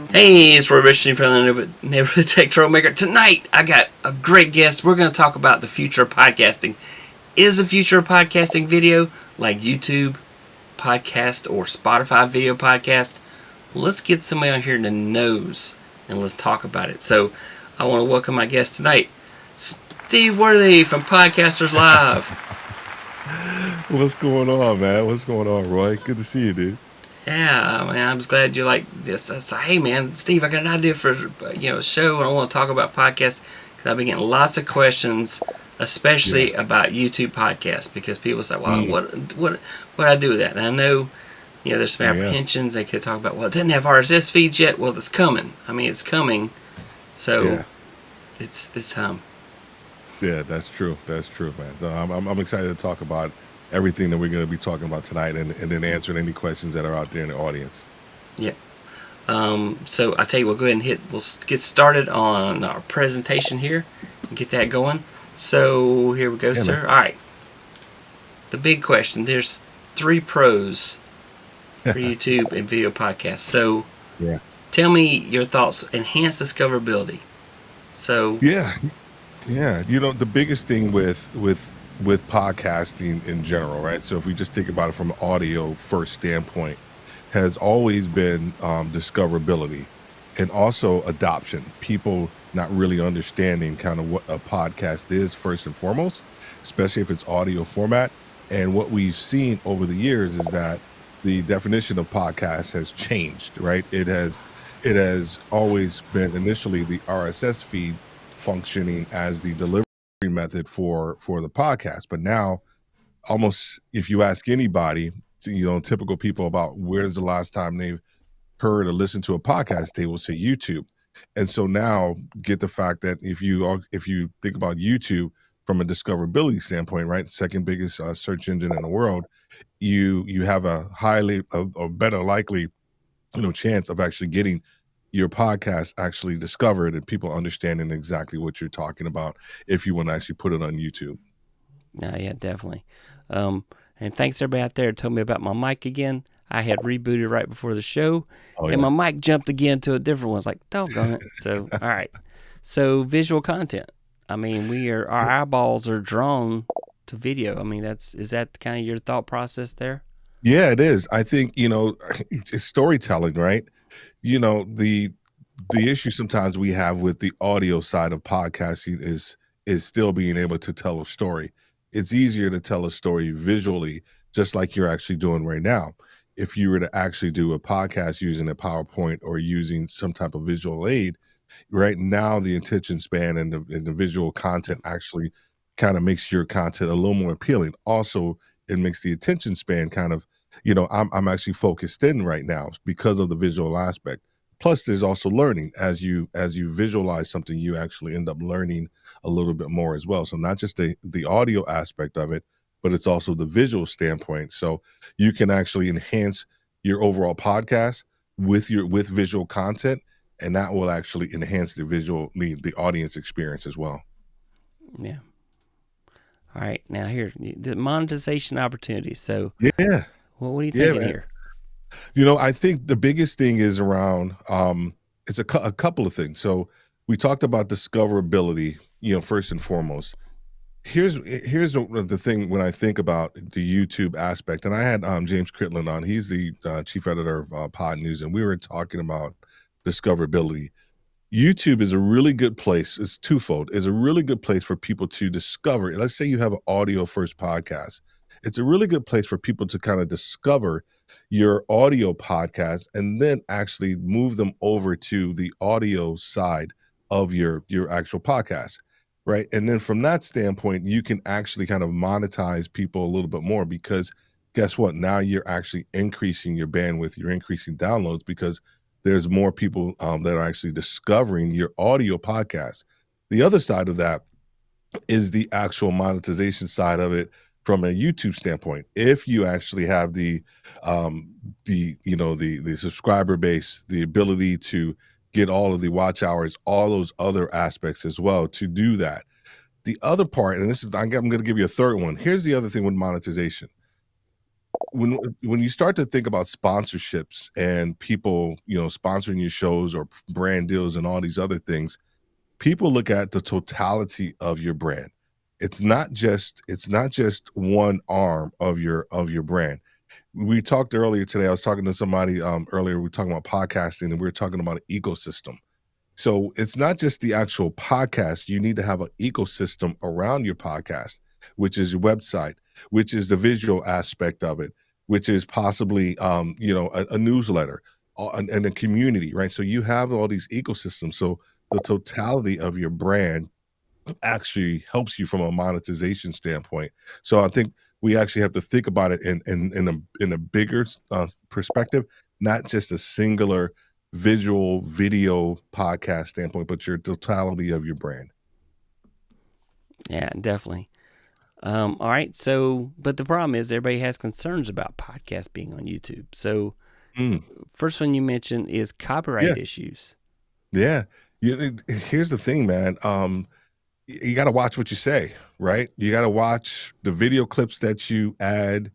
Hey, it's Roy Richardson from the Neighborhood Tech Troublemaker. Tonight, I got a great guest. We're going to talk about the future of podcasting. Is the future of podcasting video like YouTube podcast or Spotify video podcast? Well, let's get somebody on here that knows and let's talk about it. So, I want to welcome my guest tonight, Steve Worthy from Podcasters Live. What's going on, man? What's going on, Roy? Good to see you, dude. Yeah, man, I'm just glad you like this. I said, hey, man, Steve, I got an idea for a show, and I want to talk about podcasts because I've been getting lots of questions, especially about YouTube podcasts, because people say, well, what do I do with that? And I know, there's some apprehensions. They could talk about, well, it doesn't have RSS feeds yet. Well, it's coming. I mean, it's coming, so it's time. Yeah, that's true. That's true, man. So I'm excited to talk about everything that we're going to be talking about tonight, and then answering any questions that are out there in the audience. Yeah. So I tell you, we'll go ahead and we'll get started on our presentation here and get that going. So here we go, sir. Man. All right. The big question. There's 3 pros for YouTube and video podcasts. So tell me your thoughts. Enhanced discoverability. So yeah. The biggest thing with podcasting in general, right? So if we just think about it from an audio first standpoint, has always been discoverability and also adoption. People not really understanding kind of what a podcast is first and foremost, especially if it's audio format. And what we've seen over the years is that the definition of podcast has changed, right? It has always been initially the RSS feed functioning as the delivery method for the podcast, but now almost if you ask anybody, typical people about where's the last time they've heard or listened to a podcast, they will say YouTube. And so now get the fact that if you think about YouTube from a discoverability standpoint, right, second biggest search engine in the world, you have a better likely chance of actually getting your podcast actually discovered and people understanding exactly what you're talking about if you want to actually put it on YouTube. Yeah, definitely. And thanks everybody out there who told me about my mic again. I had rebooted right before the show, and my mic jumped again to a different one. It's like, doggone it. So, all right. So, visual content. I mean, our eyeballs are drawn to video. I mean, is that kind of your thought process there? Yeah, it is. I think, it's storytelling, right? The issue sometimes we have with the audio side of podcasting is still being able to tell a story. It's easier to tell a story visually, just like you're actually doing right now. If you were to actually do a podcast using a PowerPoint or using some type of visual aid, right now the attention span and the visual content actually kind of makes your content a little more appealing. Also, it makes the attention span kind of, I'm actually focused in right now because of the visual aspect. Plus, there's also learning. As you visualize something, you actually end up learning a little bit more as well. So not just the audio aspect of it, but it's also the visual standpoint. So you can actually enhance your overall podcast with visual content, and that will actually enhance the audience experience as well. Yeah. All right. Now here, the monetization opportunities. So yeah. Well, what are you thinking here? I think the biggest thing is around it's a couple of things. So we talked about discoverability, first and foremost. Here's the thing when I think about the YouTube aspect, and I had James Critland on. He's the chief editor of Pod News, and we were talking about discoverability. YouTube is a really good place. It's twofold. It's a really good place for people to discover. Let's say you have an audio first podcast. It's a really good place for people to kind of discover your audio podcast and then actually move them over to the audio side of your actual podcast, right? And then from that standpoint, you can actually kind of monetize people a little bit more because guess what? Now you're actually increasing your bandwidth, you're increasing downloads because there's more people that are actually discovering your audio podcast. The other side of that is the actual monetization side of it from a YouTube standpoint. If you actually have the subscriber base, the ability to get all of the watch hours, all those other aspects as well to do that. The other part, and I'm going to give you a third one. Here's the other thing with monetization. when you start to think about sponsorships and people, sponsoring your shows or brand deals and all these other things, people look at the totality of your brand. It's not just one arm of your brand. We talked earlier today. I was talking to somebody earlier. We were talking about podcasting, and we were talking about an ecosystem. So it's not just the actual podcast. You need to have an ecosystem around your podcast, which is your website, which is the visual aspect of it, which is possibly a newsletter and a community, right? So you have all these ecosystems. So the totality of your brand actually helps you from a monetization standpoint. So I think we actually have to think about it in a bigger perspective, not just a singular visual video podcast standpoint, but your totality of your brand. Yeah, definitely. All right. So, but the problem is everybody has concerns about podcasts being on YouTube. So, Mm, first one you mentioned is yeah, copyright issues. yeah. Here's the thing, man. You got to watch what you say, right? You got to watch the video clips that you add.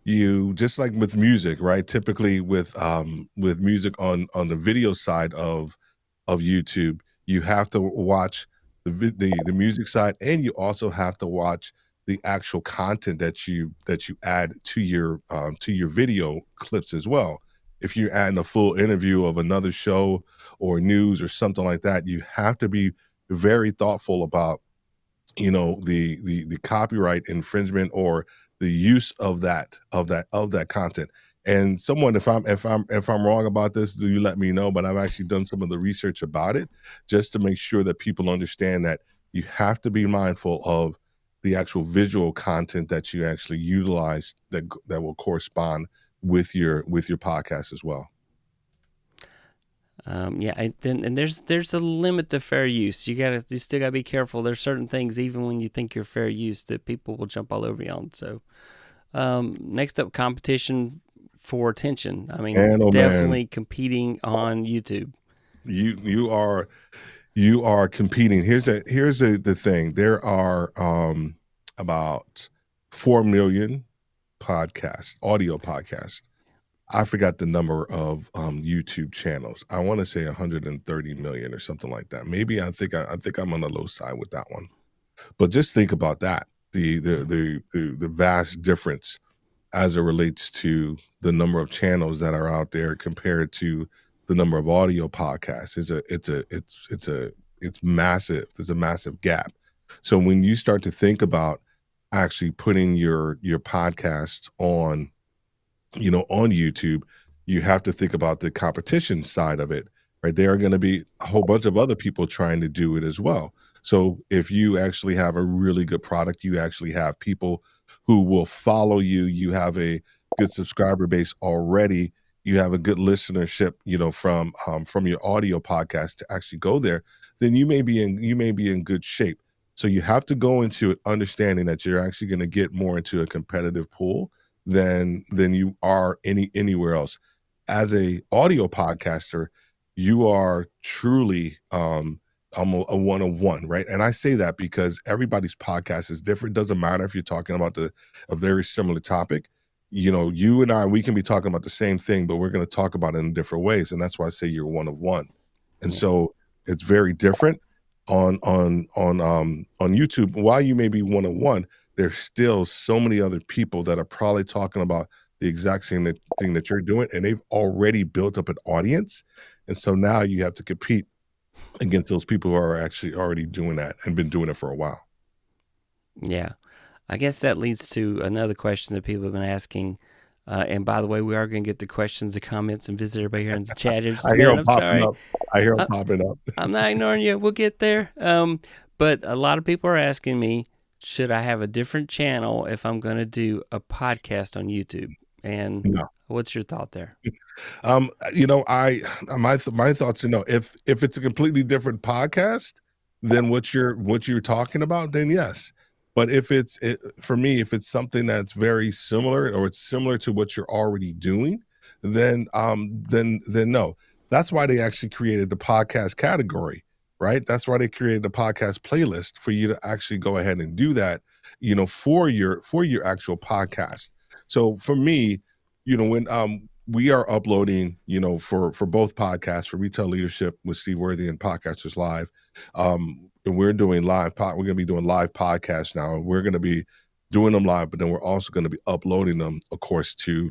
You just like with music, right? Typically with music on the video side of YouTube, you have to watch the music side, and you also have to watch the actual content that you add to your video clips as well. If you're adding a full interview of another show or news or something like that, you have to be very thoughtful about the copyright infringement or the use of that content. And someone, if I'm wrong about this, do you let me know? But I've actually done some of the research about it just to make sure that people understand that you have to be mindful of the actual visual content that you actually utilize that will correspond with your podcast as well. Yeah, and there's a limit to fair use. You still gotta be careful. There's certain things, even when you think you're fair use, that people will jump all over you on. So, next up, competition for attention. I mean, And oh man, definitely competing on YouTube. you are competing. Here's the thing. There are about 4 million audio podcasts. I forgot the number of YouTube channels. I want to say 130 million or something like that. Maybe I think I'm on the low side with that one. But just think about that. The vast difference as it relates to the number of channels that are out there compared to the number of audio podcasts. It's massive. There's a massive gap. So when you start to think about actually putting your podcast on YouTube, you have to think about the competition side of it, right? There are going to be a whole bunch of other people trying to do it as well. So if you actually have a really good product, you actually have people who will follow you, you have a good subscriber base already, you have a good listenership, from your audio podcast to actually go there, then you may be in good shape. So you have to go into it understanding that you're actually going to get more into a competitive pool than you are anywhere else. As a audio podcaster, you are truly a one-on-one, right? And I say that because everybody's podcast is different. Doesn't matter if you're talking about a very similar topic. You and I, we can be talking about the same thing, but we're going to talk about it in different ways. And that's why I say you're one of one. And Yeah, so it's very different on YouTube. While you may be one on one, there's still so many other people that are probably talking about the exact same thing that you're doing, and they've already built up an audience. And so now you have to compete against those people who are actually already doing that and been doing it for a while. yeah. I guess that leads to another question that people have been asking. And by the way, we are going to get the questions, the comments, and visit everybody here in the chat here in just I a hear minute. them I'm popping sorry. up. I hear them I, popping up. I'm not ignoring you. We'll get there. But a lot of people are asking me, should I have a different channel if I'm going to do a podcast on YouTube? And No. what's your thought there? My thoughts are no. If it's a completely different podcast than what you're talking about, then yes. But for me, if it's something that's very similar or it's similar to what you're already doing, then no. That's why they actually created the podcast category, right? That's why they created the podcast playlist for you to actually go ahead and do that, for your actual podcast. So for me, when we are uploading, for both podcasts, for Retail Leadership with Steve Worthy and Podcasters Live, and we're doing we're going to be doing live podcasts now, and we're going to be doing them live, but then we're also going to be uploading them, of course, to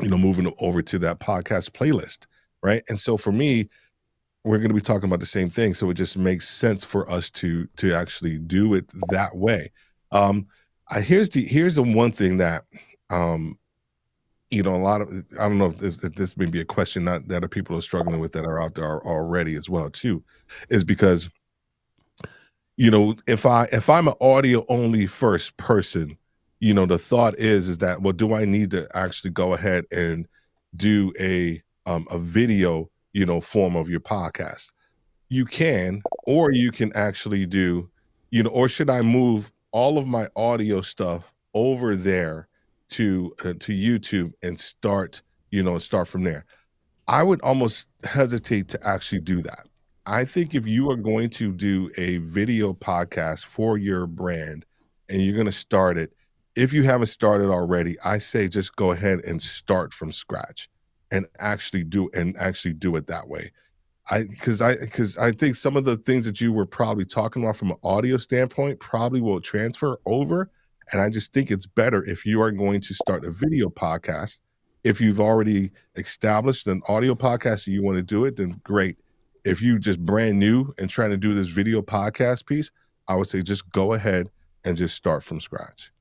moving them over to that podcast playlist, right? And so for me, we're going to be talking about the same thing, so it just makes sense for us to actually do it that way. Here's the one thing that a lot of, I don't know if this may be a question that other people are struggling with that are out there already as well too, is because if I'm an audio only first person, the thought is that, well, do I need to actually go ahead and do a video form of your podcast? You can, or you can actually do, or should I move all of my audio stuff over there to YouTube and start from there? I would almost hesitate to actually do that. I think if you are going to do a video podcast for your brand and you're going to start it, if you haven't started already, I say just go ahead and start from scratch and actually do it that way. Because I think some of the things that you were probably talking about from an audio standpoint probably will transfer over, and I just think it's better if you are going to start a video podcast. If you've already established an audio podcast and you want to do it, then great. If you just brand new and trying to do this video podcast piece, I would say just go ahead and just start from scratch.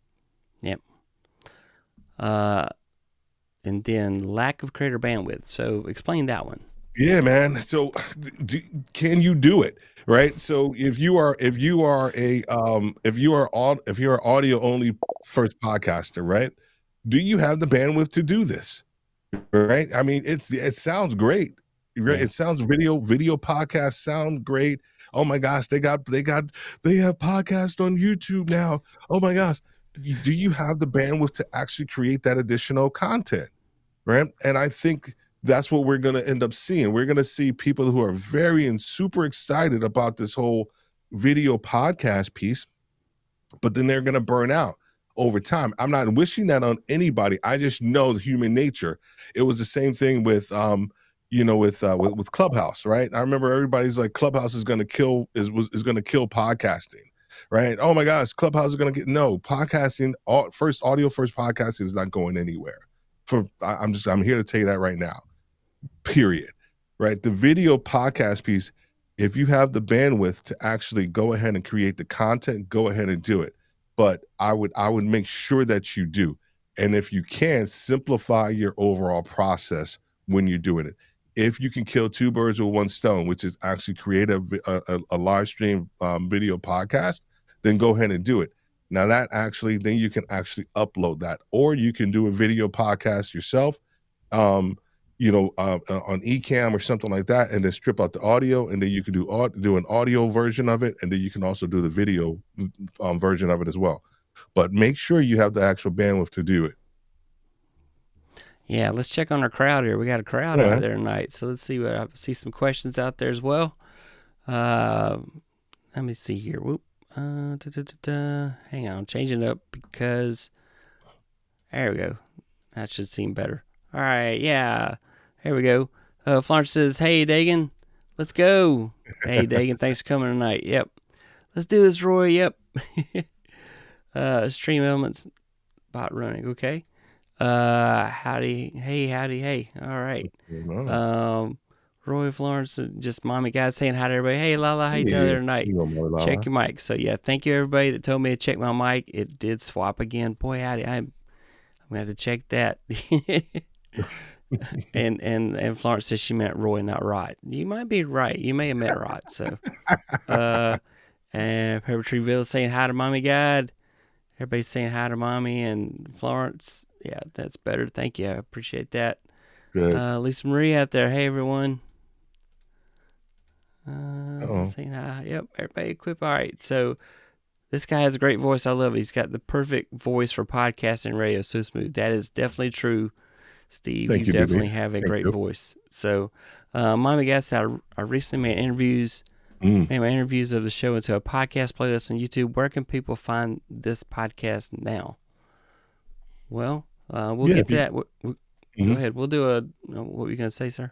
Yep. And then lack of creator bandwidth. So explain that one. Yeah, man. So can you do it? Right. So if you are audio only first podcaster, right? Do you have the bandwidth to do this? Right. I mean, it sounds great. Right? Yeah. It sounds video podcasts sound great. Oh my gosh, they have podcasts on YouTube now. Oh my gosh. Do you have the bandwidth to actually create that additional content? Right. And I think that's what we're going to end up seeing. We're going to see people who are very and super excited about this whole video podcast piece, but then they're going to burn out over time. I'm not wishing that on anybody. I just know the human nature. It was the same thing with with Clubhouse, right? I remember everybody's like, Clubhouse is going to kill going to kill podcasting, right? Oh my gosh, Clubhouse is going to podcasting. Audio first podcasting is not going anywhere. I'm here to tell you that right now. Period. Right? The video podcast piece, if you have the bandwidth to actually go ahead and create the content, go ahead and do it. But I would make sure that you do. And if you can, simplify your overall process when you're doing it. If you can kill two birds with one stone, which is actually create a live stream video podcast, then go ahead and do it. Now then you can actually upload that, or you can do a video podcast yourself, on Ecamm or something like that, and then strip out the audio, and then you can do an audio version of it, and then you can also do the video version of it as well. But make sure you have the actual bandwidth to do it. Yeah, let's check on our crowd here. We got a crowd out there tonight, so let's see I see some questions out there as well. Let me see here. Whoop. Hang on, changing it up because there we go. That should seem better. All right, yeah. Here we go. Florence says, "Hey, Dagan, let's go." Hey, Dagan, thanks for coming tonight. Yep. Let's do this, Roy. Yep. Stream elements bot running. Okay. Howdy. Hey. All right. Roy, Florence, just mommy guy saying hi to everybody. Hey, Lala, how you doing there tonight? Check your mic. So, yeah, thank you, everybody that told me to check my mic. It did swap again. Boy, howdy. I'm going to have to check that. and Florence says she meant Roy, not Rod. You might be right. You may have met Rod. So, and Pepper Treeville saying hi to Mommy God. Everybody's saying hi to Mommy and Florence. Yeah, that's better. Thank you. I appreciate that. Good. Lisa Marie out there. Hey, everyone. Saying hi. Yep, everybody equip. All right, so this guy has a great voice. I love it. He's got the perfect voice for podcasting and radio. So smooth. That is definitely true, Steve. Thank you, definitely baby. have a great voice. So, Mommy guys, I recently made interviews. Made my interviews of the show into a podcast playlist on YouTube. Where can people find this podcast now? Well, We'll Yeah. get to that. Go Mhm. ahead. We'll do a. What were you going to say, sir?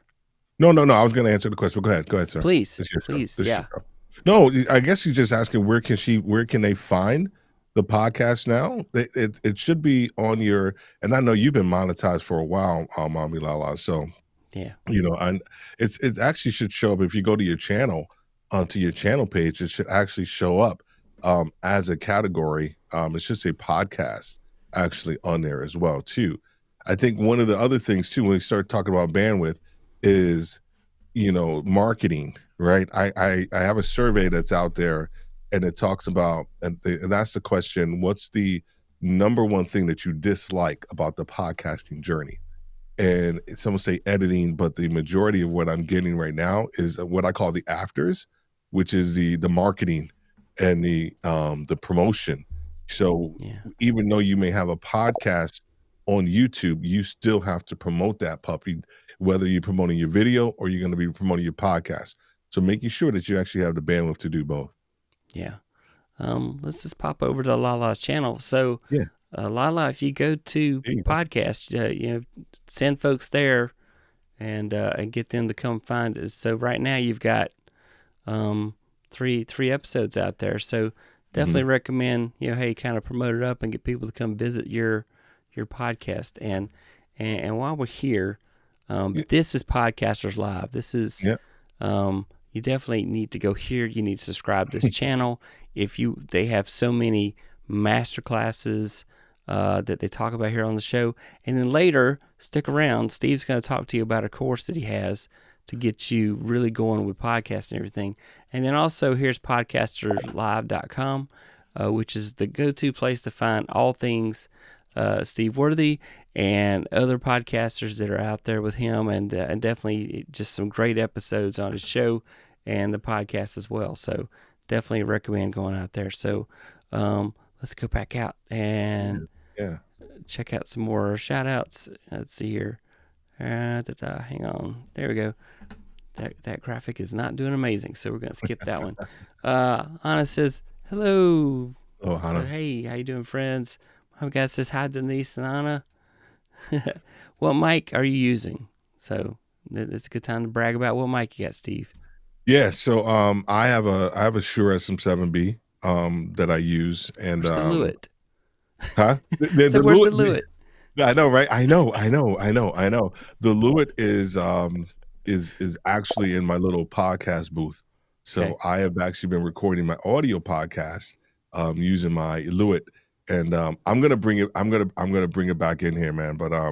No, no, no. I was going to answer the question. Go ahead. Go ahead, sir. Please, This is your show. please. This is your Yeah. show. No, I guess you're just asking where can they find the podcast now? It should be on your, and I know you've been monetized for a while, Mommy Lala. So Yeah. and it actually should show up if you go to your channel, onto your channel page. It should actually show up as a category. It should say podcast actually on there as well too. I think one of the other things too when we start talking about bandwidth is marketing, right? I have a survey that's out there, and it talks about and that's the question: what's the number one thing that you dislike about the podcasting journey? And some say editing, but the majority of what I'm getting right now is what I call the afters, which is the marketing and the promotion. So Yeah. even though you may have a podcast on YouTube, you still have to promote that puppy, whether you're promoting your video or you're going to be promoting your podcast. So making sure that you actually have the bandwidth to do both. Yeah. Let's just pop over to Lala's channel. So, Yeah. Lala, if you go to There you go. podcast, send folks there and get them to come find us. So right now you've got three episodes out there. So definitely recommend hey, kind of promote it up and get people to come visit your podcast. And while we're here, Yeah. this is Podcasters Live. This is Yeah. you definitely need to go here. You need to subscribe to this channel. They have so many master classes that they talk about here on the show. And then later, stick around. Steve's going to talk to you about a course that he has to get you really going with podcasts and everything. And then also here's PodcastersLive.com, which is the go-to place to find all things Steve Worthy and other podcasters that are out there with him, and definitely just some great episodes on his show and the podcast as well. So definitely recommend going out there. So let's go back out and check out some more shout outs. Let's see here. Hang on. There we go. That graphic is not doing amazing, so we're going to skip that one. Anna says, hello. Oh, Hannah. So, hey, how you doing, friends? My guy says hi, Denise and Anna. What mic are you using? So it's a good time to brag about what mic you got, Steve. Yeah, so I have a Shure SM7B that I use, and where's the Lewitt? Huh? So where's the Lewitt? I know, right? I know. The Lewitt is actually in my little podcast booth. So Okay. I have actually been recording my audio podcast using my Lewitt, and I'm gonna bring it back in here, man. But I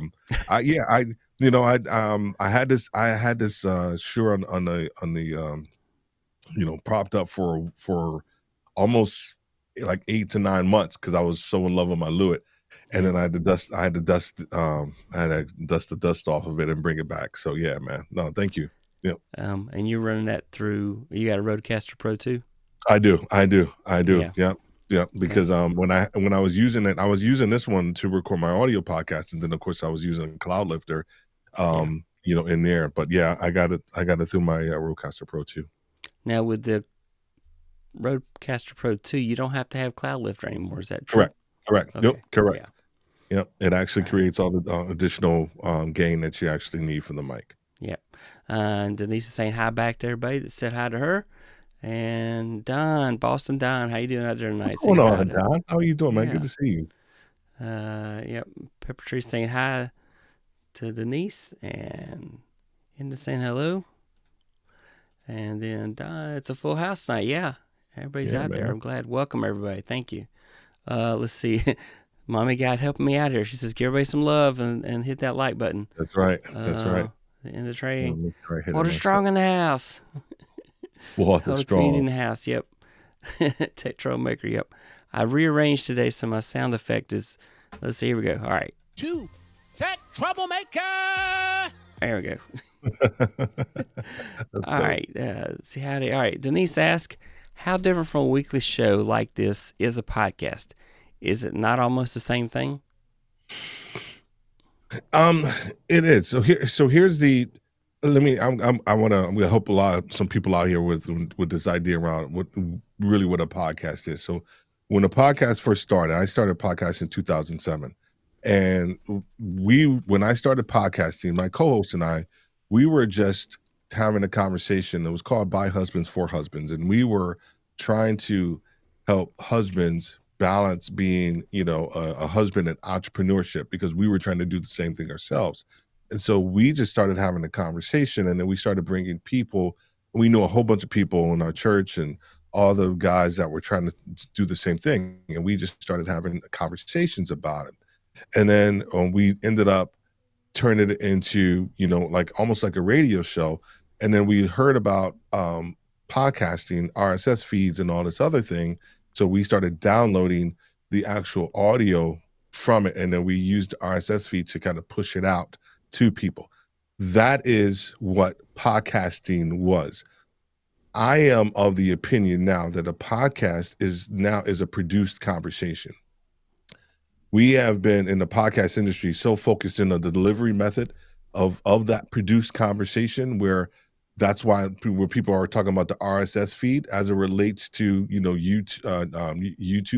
had this Shure on the propped up for almost like 8 to 9 months because I was so in love with my Lewitt. And then I had to dust the dust off of it and bring it back. So yeah, man. No, thank you. Yeah. And you're running that through. You got a Rodecaster Pro 2? I do. Yeah. Yeah. Because when I was using it, I was using this one to record my audio podcast, and then of course I was using Cloud Lifter, in there. But yeah, I got it through my Rodecaster Pro 2. Now with the Rodecaster Pro 2, you don't have to have Cloud Lifter anymore. Is that true? Correct. Okay. Yep. Correct. Yeah. Yep. It actually creates all the additional gain that you actually need from the mic. Yep. And Denise is saying hi back to everybody that said hi to her. And Don, Boston Don, how you doing out there tonight? What's going on, Don? How are you doing, man? Yeah. Good to see you. Yep. Pepper Tree saying hi to Denise and Inda saying hello. And then Don, it's a full house tonight. Yeah. Everybody's out there. I'm glad. Welcome, everybody. Thank you. Let's see. Mommy got helping me out here. She says, give everybody some love and hit that like button. That's right. That's right. The end of the train. Right, Water strong in the house. Water strong in the house. Yep. Tech Troublemaker. Yep. I rearranged today, so my sound effect is. Let's see. Here we go. All right. 2 Tech Troublemaker. There we go. All right. See how they. All right. Denise asked, how different from a weekly show like this is a podcast? Is it not almost the same thing? It is. So here's the. I'm gonna help some people out here with this idea around what a podcast is. So when a podcast first started, I started a podcast in 2007, And when I started podcasting, my co-host and I, we were just having a conversation. It was called By Husbands for Husbands. And we were trying to help husbands balance being, a husband and entrepreneurship, because we were trying to do the same thing ourselves. And so we just started having a conversation, and then we started bringing people. We knew a whole bunch of people in our church and all the guys that were trying to do the same thing. And we just started having conversations about it. And then we ended up turning it into, like almost like a radio show. And then we heard about podcasting, RSS feeds, and all this other thing. So we started downloading the actual audio from it. And then we used RSS feed to kind of push it out to people. That is what podcasting was. I am of the opinion now that a podcast is a produced conversation. We have been in the podcast industry so focused in on the delivery method of that produced conversation, where that's why where people are talking about the RSS feed as it relates to YouTube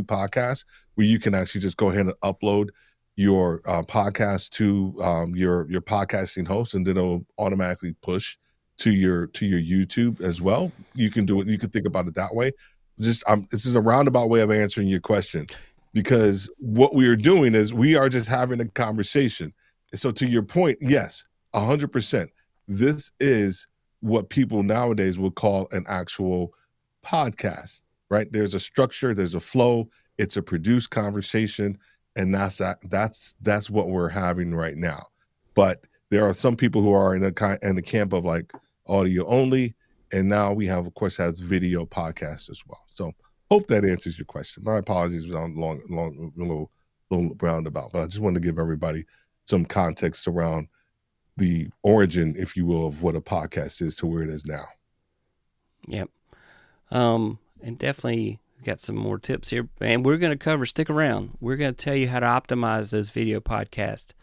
podcasts, where you can actually just go ahead and upload your podcast to your podcasting host, and then it'll automatically push to your YouTube as well. You can do it. You can think about it that way. This is a roundabout way of answering your question, because what we are doing is we are just having a conversation. So to your point, yes, 100%. This is what people nowadays would call an actual podcast, right? There's a structure, there's a flow, it's a produced conversation, and that's what we're having right now. But there are some people who are in the camp of like audio only, and now we have, of course, has video podcasts as well. So hope that answers your question. My apologies, on a little roundabout, but I just wanted to give everybody some context around the origin, if you will, of what a podcast is to where it is now. Yep. And definitely got some more tips here, and we're going to cover. Stick around. We're going to tell you how to optimize those video podcasts,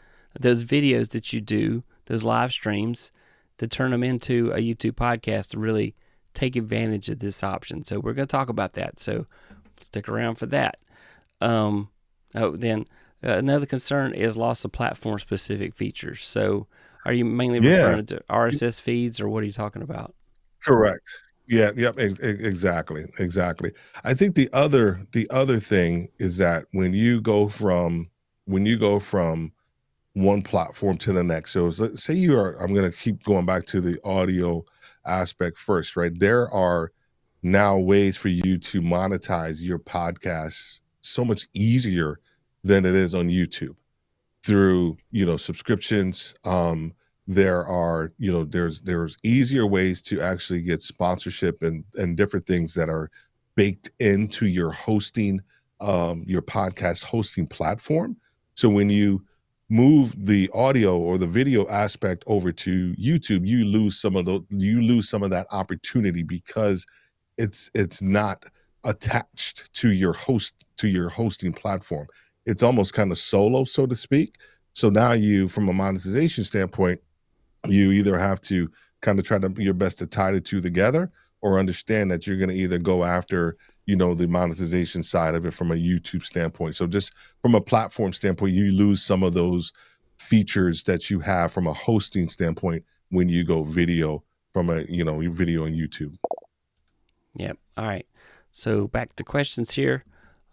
those videos that you do, those live streams, to turn them into a YouTube podcast to really take advantage of this option. So we're going to talk about that. So stick around for that. Then another concern is loss of platform-specific features. So are you mainly referring to RSS feeds, or what are you talking about? Correct. Yeah. Yep. Exactly. I think the other thing is that when you go from one platform to the next. So say I'm going to keep going back to the audio aspect first, right? There are now ways for you to monetize your podcasts so much easier than it is on YouTube through, subscriptions. There are, there's easier ways to actually get sponsorship and different things that are baked into your hosting, your podcast hosting platform. So when you move the audio or the video aspect over to YouTube, you lose some of that opportunity, because it's not attached to your hosting platform. It's almost kind of solo, so to speak. So now from a monetization standpoint, you either have to kind of try to your best to tie the two together, or understand that you're going to either go after, the monetization side of it from a YouTube standpoint. So just from a platform standpoint, you lose some of those features that you have from a hosting standpoint when you go video from your video on YouTube. Yep. All right. So back to questions here.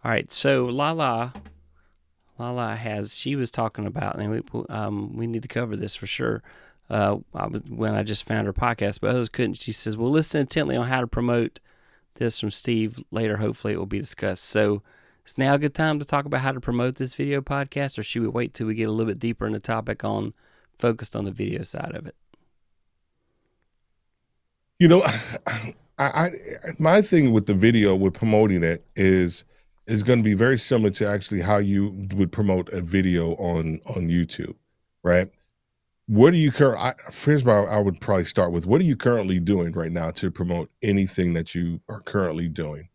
All right. So Lala she was talking about, and we need to cover this for sure. When I just found her podcast, but others couldn't. She says, "We'll listen intently on how to promote this from Steve later. Hopefully, it will be discussed." So, is now a good time to talk about how to promote this video podcast, or should we wait till we get a little bit deeper in the topic focused on the video side of it? My thing with the video, with promoting it, is going to be very similar to actually how you would promote a video on YouTube, right? What are you here's where I would probably start with. What are you currently doing right now to promote anything that you are currently doing?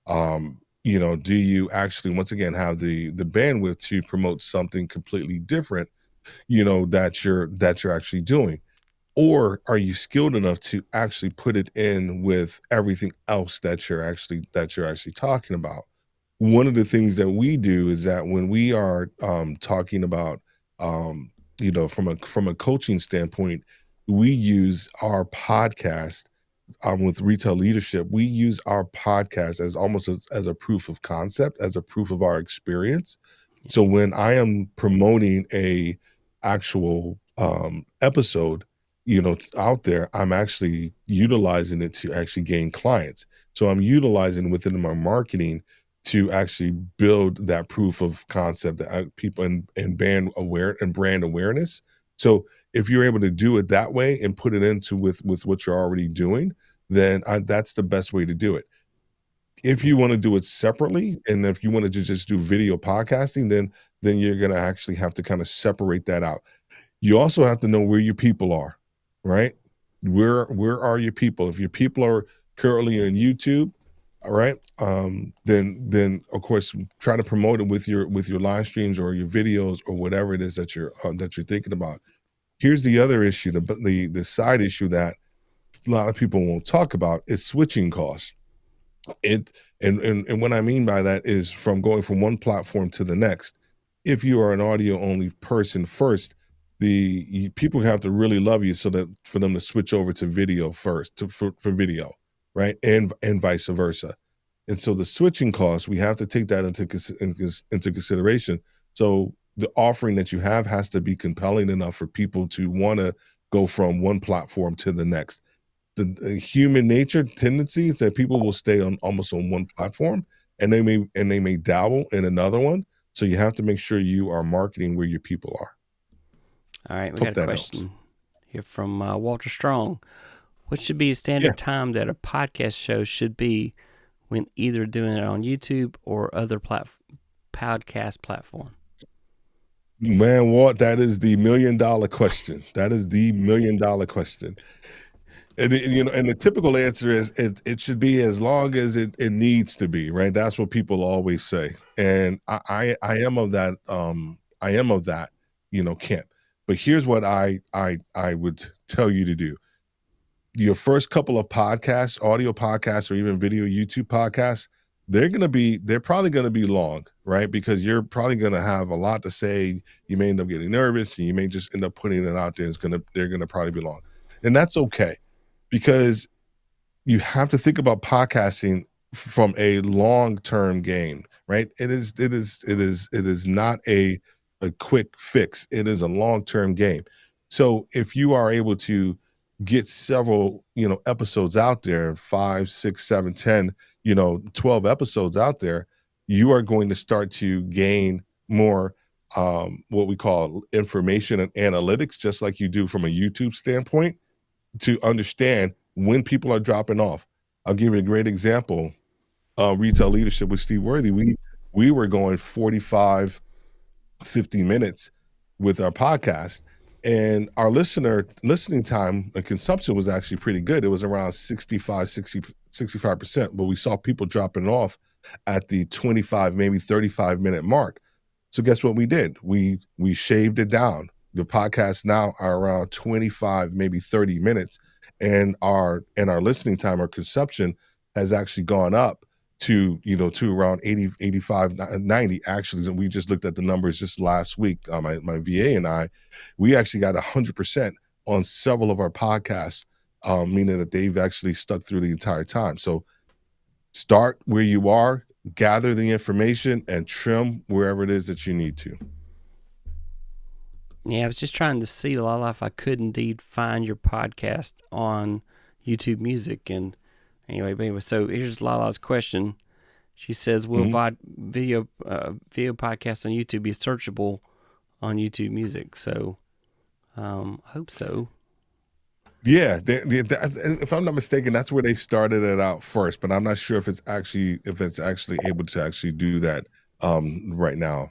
Do you actually, once again, have the bandwidth to promote something completely different, that you're actually doing? Or are you skilled enough to actually put it in with everything else that you're actually talking about? one of the things that we do is that when we are talking about, from a coaching standpoint, we use our podcast with retail leadership. We use our podcast as almost as a proof of concept, as a proof of our experience. So when I am promoting a actual episode, out there, I'm actually utilizing it to actually gain clients. So I'm utilizing within my marketing to actually build that proof of concept that people and brand awareness. So if you're able to do it that way and put it into with what you're already doing, then that's the best way to do it. If you want to do it separately, and if you want to just do video podcasting, then you're going to actually have to kind of separate that out. You also have to know where your people are, right? Where are your people? If your people are currently on YouTube, all right, then of course try to promote it with your live streams or your videos or whatever it is that you're thinking about. Here's the other issue, the side issue that a lot of people won't talk about is switching costs. It and what I mean by that is from going from one platform to the next. If you are an audio only person first, people have to really love you so that for them to switch over to video first for video, right? And vice versa. And so the switching costs, we have to take that into consideration. So the offering that you have has to be compelling enough for people to want to go from one platform to the next. The human nature tendency is that people will stay on almost on one platform, and they may dabble in another one. So you have to make sure you are marketing where your people are. All right, we got a question here from Walter Strong. What should be a standard time that a podcast show should be when either doing it on YouTube or other podcast platform? Man, Walt, that is the $1 million question. That is the $1 million question. And and the typical answer is it should be as long as it needs to be, right? That's what people always say. And I am of that camp. But here's what I would tell you to do. Your first couple of podcasts, audio podcasts, or even video YouTube podcasts, they're probably gonna be long, right? Because you're probably gonna have a lot to say. You may end up getting nervous, and you may just end up putting it out there. They're gonna probably be long, and that's okay, because you have to think about podcasting from a long-term game, right? It is not a quick fix. It is a long-term game. So if you are able to get several, episodes out there, 5, 6, 7, 10, 12 episodes out there, you are going to start to gain more what we call information and analytics, just like you do from a YouTube standpoint, to understand when people are dropping off. I'll give you a great example. Retail leadership with Steve Worthy. We were going 45, 50 minutes with our podcast, and our listening time and consumption was actually pretty good. It was around 65%, but we saw people dropping off at the 25, maybe 35-minute mark. So guess what we did? We shaved it down. The podcasts now are around 25, maybe 30 minutes, and our listening time or consumption has actually gone up to around 80, 85, 90. Actually, we just looked at the numbers just last week. My VA and we actually got 100% on several of our podcasts, meaning that they've actually stuck through the entire time. So start where you are, gather the information, and trim wherever it is that you need to. Yeah, I was just trying to see, Lala, if I could indeed find your podcast on YouTube Music. And anyway, so here's Lala's question. She says, will video podcast on YouTube be searchable on YouTube Music? So I hope so. Yeah, if I'm not mistaken, that's where they started it out first, but I'm not sure if it's actually able to actually do that right now.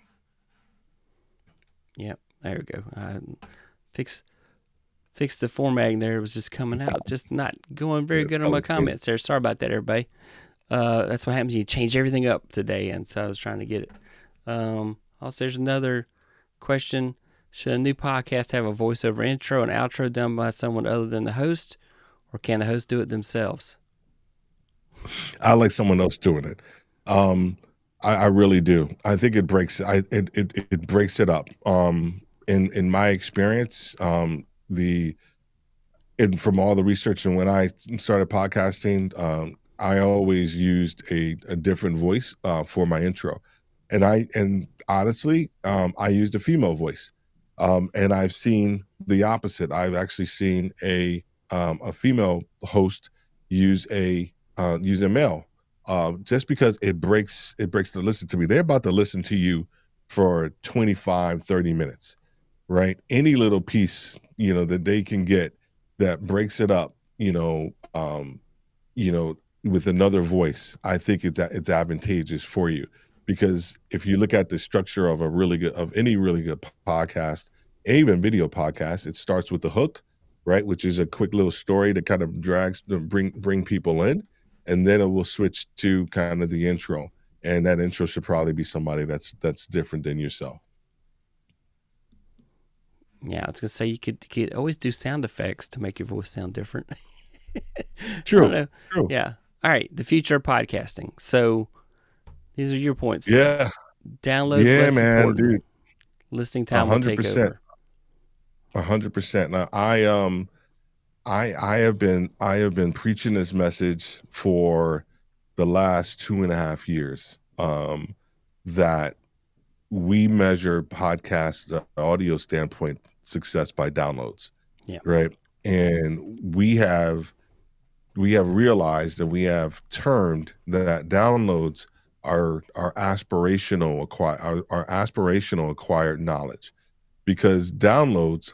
Yep, there we go. Fix the formatting there. It was just coming out, just not going very good on my comments there. Sorry about that, everybody. That's what happens. You change everything up today, and so I was trying to get it. Also, there's another question. Should a new podcast have a voiceover intro and outro done by someone other than the host, or can the host do it themselves? I like someone else doing it. I really do. I think it breaks it breaks it up. In my experience, the and from all the research and when I started podcasting, I always used a different voice for my intro, and honestly, I used a female voice, and I've seen the opposite. I've actually seen a female host use a male, just because it breaks the listen to me. They're about to listen to you for 25, 30 minutes, right? Any little piece, that they can get that breaks it up, you know, with another voice, I think it's advantageous for you because if you look at the structure of any really good podcast, even video podcast, it starts with the hook, right, which is a quick little story that kind of bring people in, and then it will switch to kind of the intro, and that intro should probably be somebody that's different than yourself. Yeah, I was gonna say you could always do sound effects to make your voice sound different. I don't True, know. true. Yeah. All right. The future of podcasting. So these are your points. Yeah, Downloads yeah, less man, important. dude, Listening time will take 100%. over. 100%. Now, I have been preaching this message for the last 2.5 years, that we measure podcast audio standpoint success by downloads, Yeah. right? And we have realized and we have termed that downloads are aspirational acquired knowledge, because downloads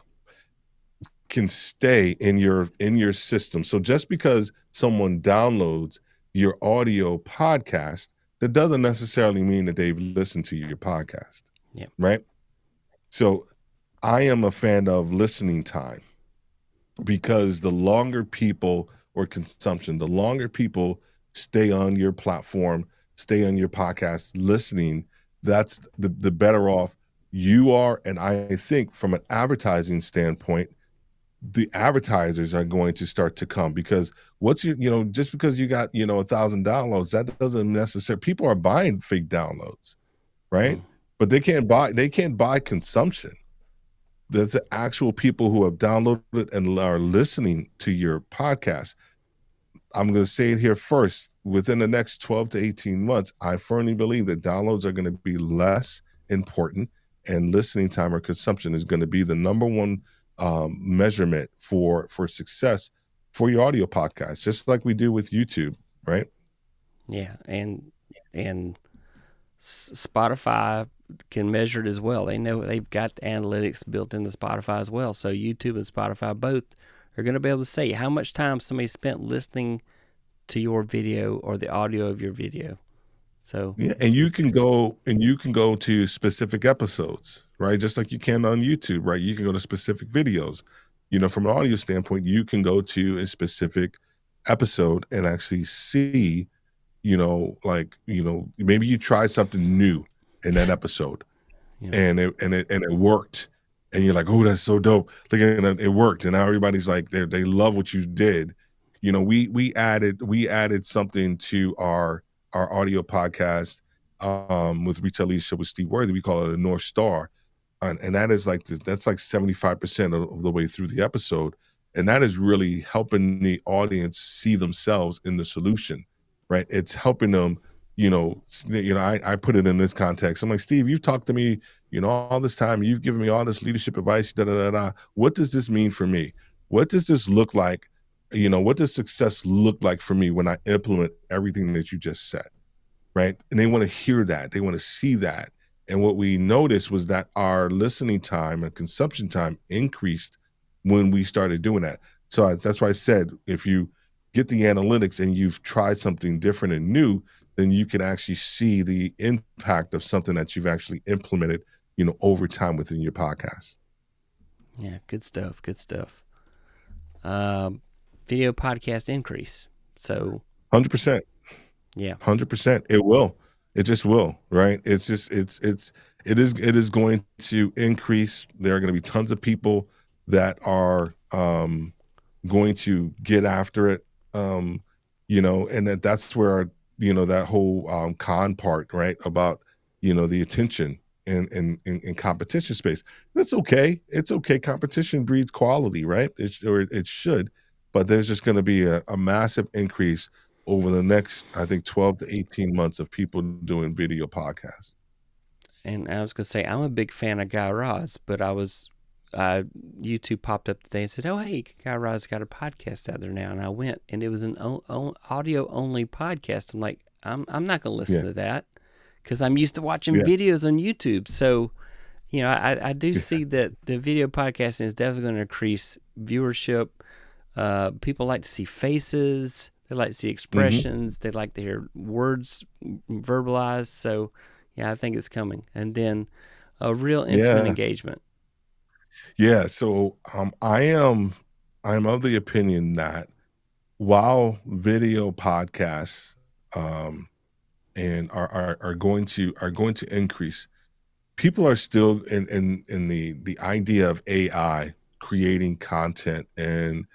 can stay in your system. So just because someone downloads your audio podcast, that doesn't necessarily mean that they've listened to your podcast. Yeah. Right? So I am a fan of listening time, because the longer the longer people stay on your platform, stay on your podcast listening, that's the better off you are. And I think from an advertising standpoint, the advertisers are going to start to come, because just because you got 1,000 downloads, that doesn't necessarily, people are buying fake downloads, right? But they can't buy consumption. There's actual people who have downloaded and are listening to your podcast. I'm going to say it here first. Within the next 12 to 18 months, I firmly believe that downloads are going to be less important, and listening time or consumption is going to be the number one measurement for success for your audio podcast, just like we do with YouTube, right? Yeah. And Spotify can measure it as well. They know they've got the analytics built into Spotify as well. So YouTube and Spotify both are going to be able to say how much time somebody spent listening to your video or the audio of your video. So yeah, and you can go to specific episodes, right? Just like you can on YouTube, right? You can go to specific videos. From an audio standpoint, you can go to a specific episode and actually see, maybe you tried something new in that episode, Yeah. and it worked, and you're like, oh, that's so dope. Look at it, it worked, and now everybody's like, they love what you did. We added something to our audio podcast with Retail Leadership with Steve Worthy. We call it a North Star, and that is that's like 75% of the way through the episode, and that is really helping the audience see themselves in the solution, right? It's helping them. I put it in this context. I'm like, Steve, you've talked to me, all this time. You've given me all this leadership advice. Da da da da. What does this mean for me? What does this look like? What does success look like for me when I implement everything that you just said, right? And they want to hear that. They want to see that. And what we noticed was that our listening time and consumption time increased when we started doing that. So that's why I said, if you get the analytics and you've tried something different and new, then you can actually see the impact of something that you've actually implemented, over time within your podcast. Yeah, good stuff. Good stuff. Video podcast increase. So 100%. Yeah. 100%. It will. It just will, right? It's just it is going to increase. There are going to be tons of people that are going to get after it, and that's where that whole con part, right? About the attention and competition space. That's okay. It's okay. Competition breeds quality, right? Or it should, but there's just going to be a massive increase over the next, I think, 12 to 18 months of people doing video podcasts. And I was gonna say I'm a big fan of Guy Raz, but YouTube popped up today and said, "Oh, hey, Guy Raz got a podcast out there now," and I went, and it was an audio only podcast. I'm like, I'm not gonna listen Yeah. to that because I'm used to watching Yeah. videos on YouTube. So, I do see that the video podcasting is definitely going to increase viewership. People like to see faces. They like to see Hmm. expressions. They like to hear words verbalized. So, yeah, I think it's coming. And then a real intimate Yeah. engagement. Yeah. So I'm of the opinion that while video podcasts um and are going to increase, people are still in the idea of AI creating content and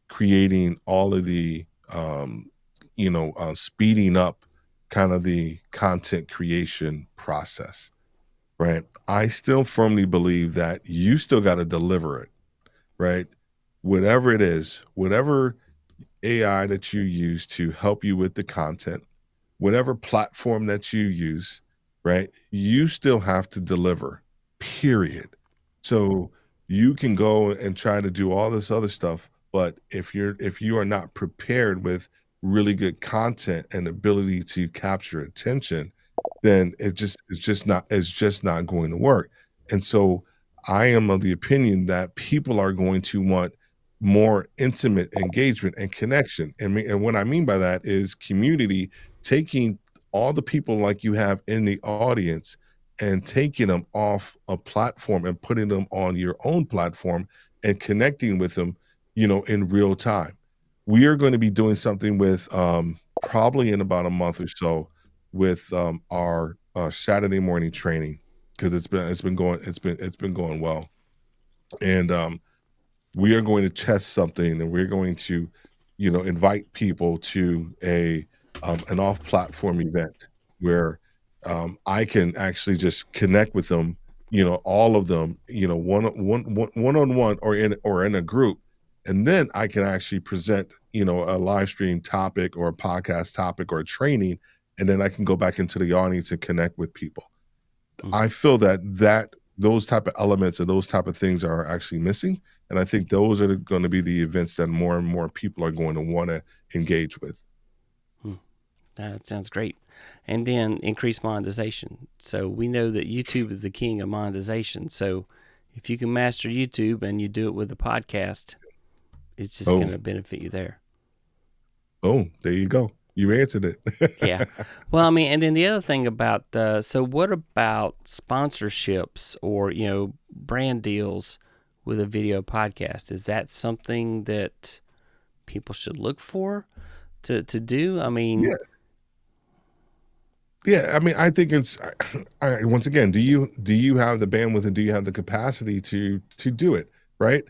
creating all of the speeding up kind of the content creation process, right? I still firmly believe that you still got to deliver it, right? Whatever it is, whatever AI that you use to help you with the content, whatever platform that you use, right? You still have to deliver, period. So you can go and try to do all this other stuff, but if you are not prepared with really good content and ability to capture attention, then it's just not going to work. And so I am of the opinion that people are going to want more intimate engagement and connection. And what I mean by that is community, taking all the people like you have in the audience and taking them off a platform and putting them on your own platform and connecting with them, in real time. We are going to be doing something with probably in about a month or so with our Saturday morning training, because it's been going well. And we are going to test something, and we're going to invite people to an off-platform event where I can actually just connect with them, all of them, one-on-one or in a group, and then I can actually present a live stream topic or a podcast topic or a training, and then I can go back into the audience and connect with people. Mm. I feel that those type of elements and those type of things are actually missing, and I think those are gonna be the events that more and more people are going to wanna engage with. Hmm. That sounds great. And then increase monetization. So we know that YouTube is the king of monetization. So if you can master YouTube and you do it with a podcast, it's just Oh, going to benefit you there. oh, there you go. You answered it. Yeah. Well, I mean, and then the other thing about, so what about sponsorships or, brand deals with a video podcast? Is that something that people should look for to do? I mean, Yeah, yeah, I mean, I think it's once again, do you have the bandwidth and do you have the capacity to do it, right?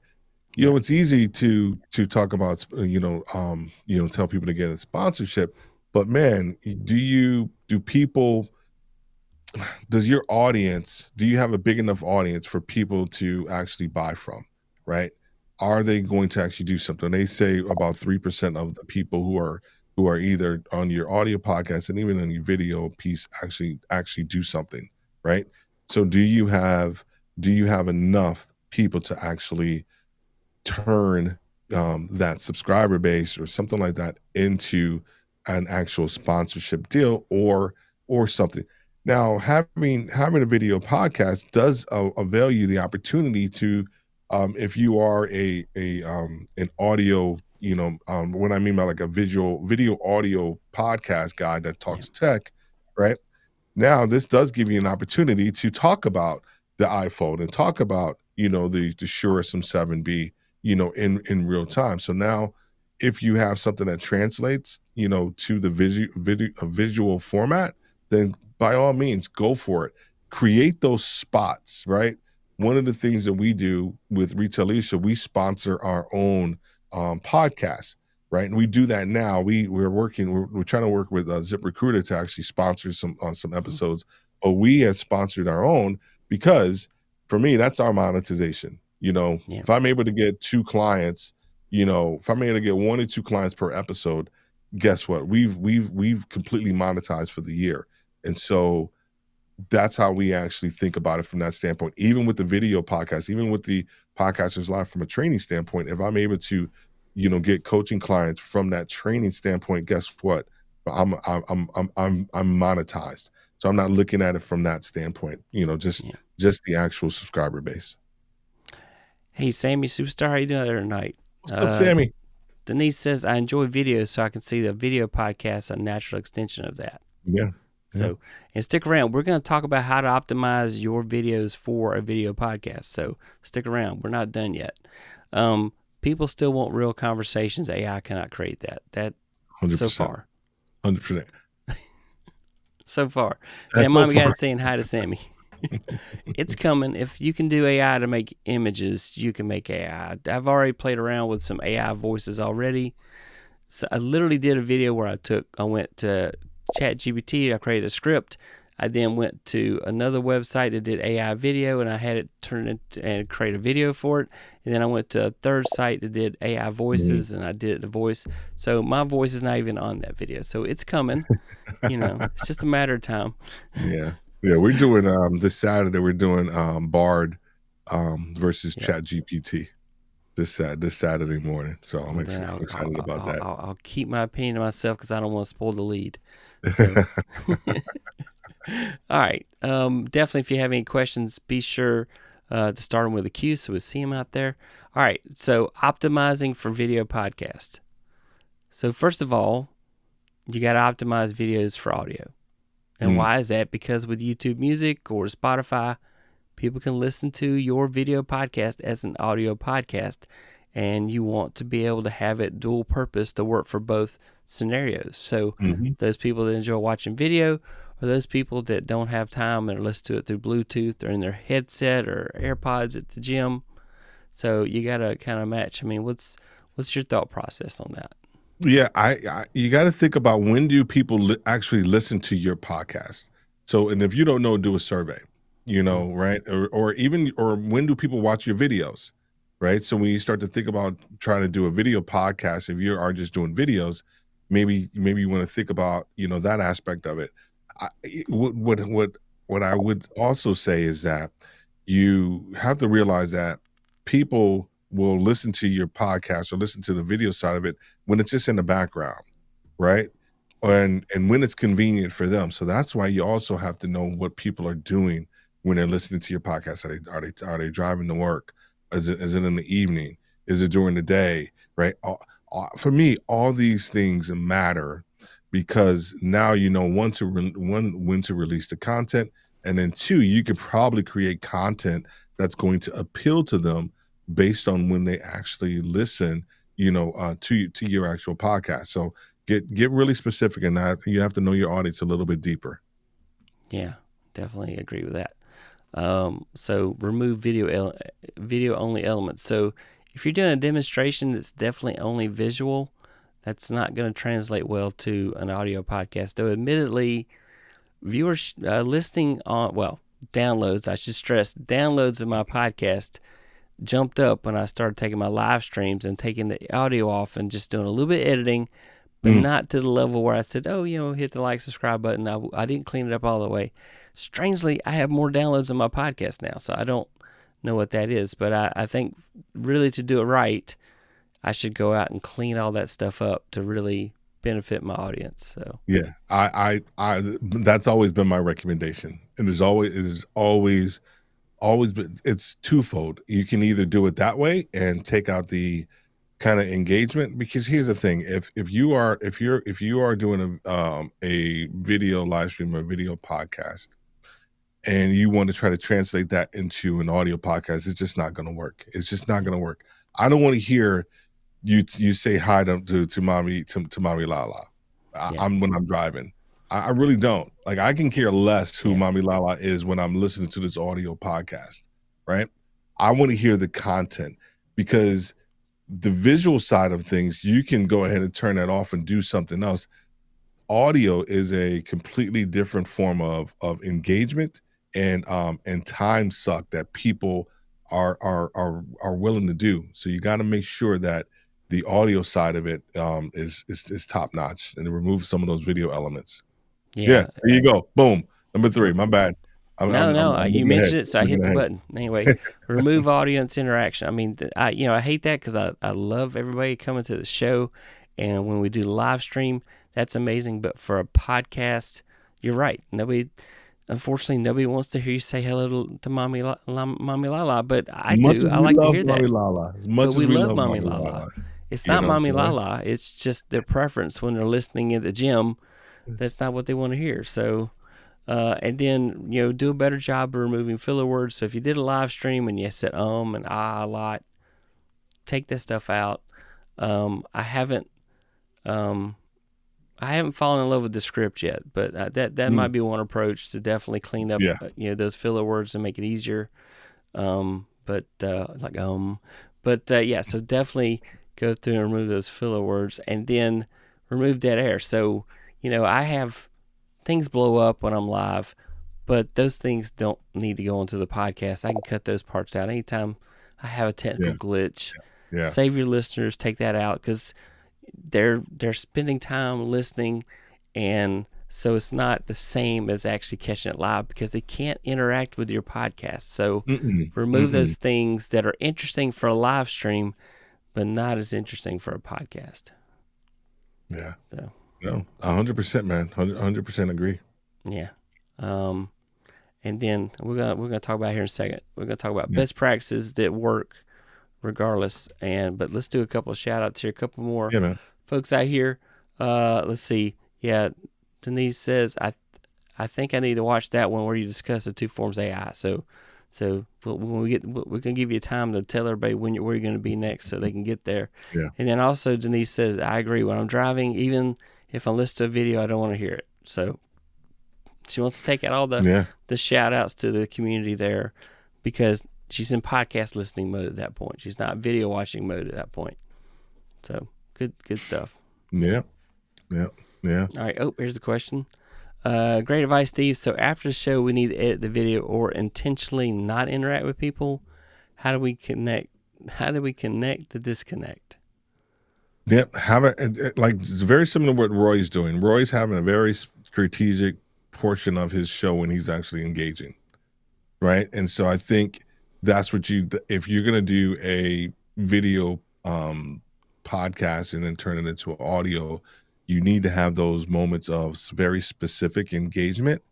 yeah, It's easy to talk about, tell people to get a sponsorship, but man, do people do you have a big enough audience for people to actually buy from, right? Are they going to actually do something? They say about 3% of the people who are either on your audio podcast and even on your video piece actually do something, right? So do you have enough people to actually turn that subscriber base or something like that into an actual sponsorship deal or something. Now, having a video podcast does avail you the opportunity to, if you are an audio, what I mean by like a video audio podcast guy that yeah, talks tech, right? Now, this does give you an opportunity to talk about the iPhone and talk about, the Shure SM7B, in real time. So now if you have something that translates, to the visual format, then by all means go for it. Create those spots, right? One of the things that we do with Retail Leadership, we sponsor our own podcast. right? And we do that now. We're trying to work with ZipRecruiter to actually sponsor some episodes, but we have sponsored our own because for me, that's our monetization. Yeah. If I'm able to get 2 clients, if I'm able to get 1 or 2 clients per episode, guess what? We've completely monetized for the year. And so that's how we actually think about it from that standpoint. Even with the video podcast, even with the Podcasters Live from a training standpoint, if I'm able to, get coaching clients from that training standpoint, guess what? I'm monetized. So I'm not looking at it from that standpoint, just the actual subscriber base. Hey, Sammy Superstar, how you doing there tonight? What's up, Sammy? Denise says, I enjoy videos, so I can see the video podcast, a natural extension of that. Yeah. So, and stick around. We're going to talk about how to optimize your videos for a video podcast. So stick around. We're not done yet. People still want real conversations. AI cannot create that. That 100%. So far. 100%. So far. That's And Mommy so far. Got saying hi to Sammy. It's coming. If you can do AI to make images, you can make AI. I've already played around with some AI voices already. So I literally did a video where I went to ChatGPT, I created a script. I then went to another website that did AI video, and I had it turn it and create a video for it. And then I went to a third site that did AI voices, and I did the voice. So my voice is not even on that video. So it's coming. It's just a matter of time. Yeah. We're doing this Saturday. We're doing Bard versus ChatGPT this Saturday morning. So I'm excited about that. I'll keep my opinion to myself because I don't want to spoil the lead. So. All right. Definitely, if you have any questions, be sure to start them with a Q so we see them out there. All right. So optimizing for video podcast. So first of all, you got to optimize videos for audio. And why is that? Because with YouTube Music or Spotify, people can listen to your video podcast as an audio podcast, and you want to be able to have it dual purpose to work for both scenarios. So those people that enjoy watching video, or those people that don't have time and listen to it through Bluetooth or in their headset or AirPods at the gym. So you got to kind of match. I mean, what's your thought process on that? Yeah, you got to think about, when do people actually listen to your podcast? So, and if you don't know, do a survey, right? Or when do people watch your videos, right? So when you start to think about trying to do a video podcast, if you are just doing videos, maybe you want to think about, that aspect of it. What I would also say is that you have to realize that people will listen to your podcast or listen to the video side of it when it's just in the background, right? And when it's convenient for them. So that's why you also have to know what people are doing when they're listening to your podcast. Are they driving to work? Is it in the evening? Is it during the day? Right? For me, all these things matter, because now you know when to release the content, and then 2, you could probably create content that's going to appeal to them based on when they actually listen, to your actual podcast. So get really specific, and you have to know your audience a little bit deeper. Yeah, definitely agree with that. So remove video only elements. So if you're doing a demonstration that's definitely only visual, that's not going to translate well to an audio podcast. Though admittedly, viewers listening on, downloads, I should stress, downloads of my podcast jumped up when I started taking my live streams and taking the audio off and just doing a little bit of editing, but not to the level where I said, hit the like, subscribe button. I didn't clean it up all the way. Strangely, I have more downloads on my podcast now, so I don't know what that is. But I think really to do it right, I should go out and clean all that stuff up to really benefit my audience. So yeah, I that's always been my recommendation, and it is always been. It's twofold. You can either do it that way and take out the kind of engagement, because here's the thing: if you are doing a video live stream or video podcast, and you want to try to translate that into an audio podcast, it's just not going to work. It's just not going to work. I don't want to hear you say hi to mommy Lala. When I'm driving. I really don't. Like, I can care less who Mommy Lala is when I'm listening to this audio podcast, right? I want to hear the content, because the visual side of things, you can go ahead and turn that off and do something else. Audio is a completely different form of engagement and time suck that people are willing to do. So you got to make sure that the audio side of it is top notch and remove some of those video elements. Yeah, there you go. Boom. Number 3. My bad. No, you mentioned it, so I hit the button. Anyway, remove audience interaction. I mean, I hate that because I love everybody coming to the show, and when we do live stream, that's amazing. But for a podcast, you're right. Unfortunately, nobody wants to hear you say hello to Mommy Lala, but I do. I like to hear that. Lala, as much But we as we love love Mommy Mommy Lala. Lala. It's You not know, Mommy so- Lala. It's just their preference when they're listening at the gym. That's not what they want to hear. So, and then, do a better job of removing filler words. So if you did a live stream and you said and a lot, take that stuff out. I haven't fallen in love with the script yet, but that might be one approach to definitely clean up, those filler words and make it easier. So definitely go through and remove those filler words, and then remove dead air. So, I have things blow up when I'm live, but those things don't need to go into the podcast. I can cut those parts out anytime I have a technical glitch. Yeah. Save your listeners, take that out, because they're spending time listening, and so it's not the same as actually catching it live because they can't interact with your podcast. So remove those things that are interesting for a live stream, but not as interesting for a podcast. Yeah. So. No, 100%, man. 100% agree. Yeah. And then we're gonna talk about here in a second. We're gonna talk about best practices that work regardless. But let's do a couple of shout outs here. A couple more folks out here. Let's see. Yeah, Denise says I think I need to watch that one where you discuss the 2 forms of AI. So when we can give you time to tell everybody where you're going to be next, so they can get there. Yeah. And then also Denise says, I agree. When I'm driving, even if I listen to a video, I don't want to hear it. So she wants to take out all the shout outs to the community there, because she's in podcast listening mode at that point. She's not video watching mode at that point. So good stuff. Yeah. All right. Oh, here's the question. Great advice, Steve. So after the show, we need to edit the video or intentionally not interact with people. How do we connect the disconnect? Yep. It's very similar to what Roy's doing. Roy's having a very strategic portion of his show when he's actually engaging. Right. And so I think that's what if you're going to do a video podcast and then turn it into audio, you need to have those moments of very specific engagement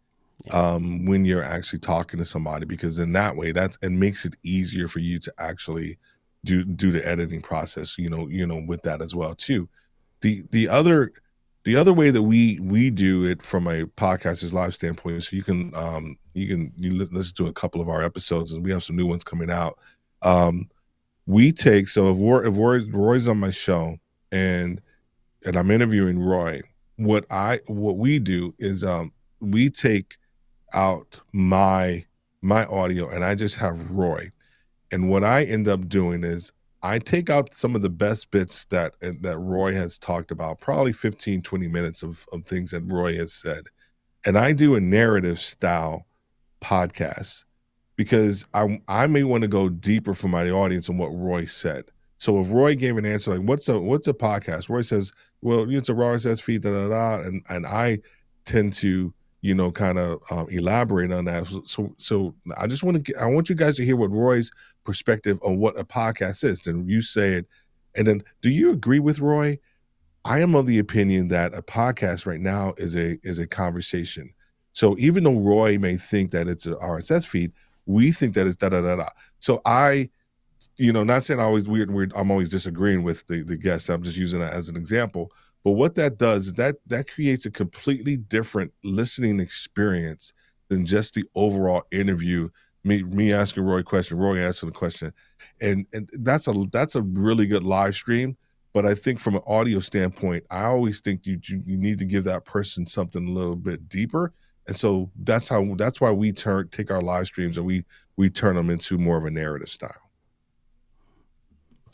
when you're actually talking to somebody, because in that way it makes it easier for you to actually do the editing process, with that as well too. The other way that we do it from a Podcasters Live standpoint, so you can listen to a couple of our episodes, and we have some new ones coming out. If Roy's on my show and I'm interviewing Roy, what we do is we take out my audio and I just have Roy. And what I end up doing is I take out some of the best bits that Roy has talked about, probably 15, 20 minutes of things that Roy has said. And I do a narrative style podcast because I may want to go deeper for my audience on what Roy said. So if Roy gave an answer like, what's a podcast? Roy says, well, it's a RSS feed, and I tend to, kind of elaborate on that. So I want you guys to hear what Roy's perspective on what a podcast is. Then you say it, and then do you agree with Roy? I am of the opinion that a podcast right now is a conversation. So even though Roy may think that it's an RSS feed, we think that it's da da da da. So not saying I'm always disagreeing with the guests. I'm just using that as an example. But what that does is that creates a completely different listening experience than just the overall interview. Me asking Roy a question, Roy answering the question, and that's a really good live stream. But I think from an audio standpoint, I always think you need to give that person something a little bit deeper. And so that's why we take our live streams and we turn them into more of a narrative style.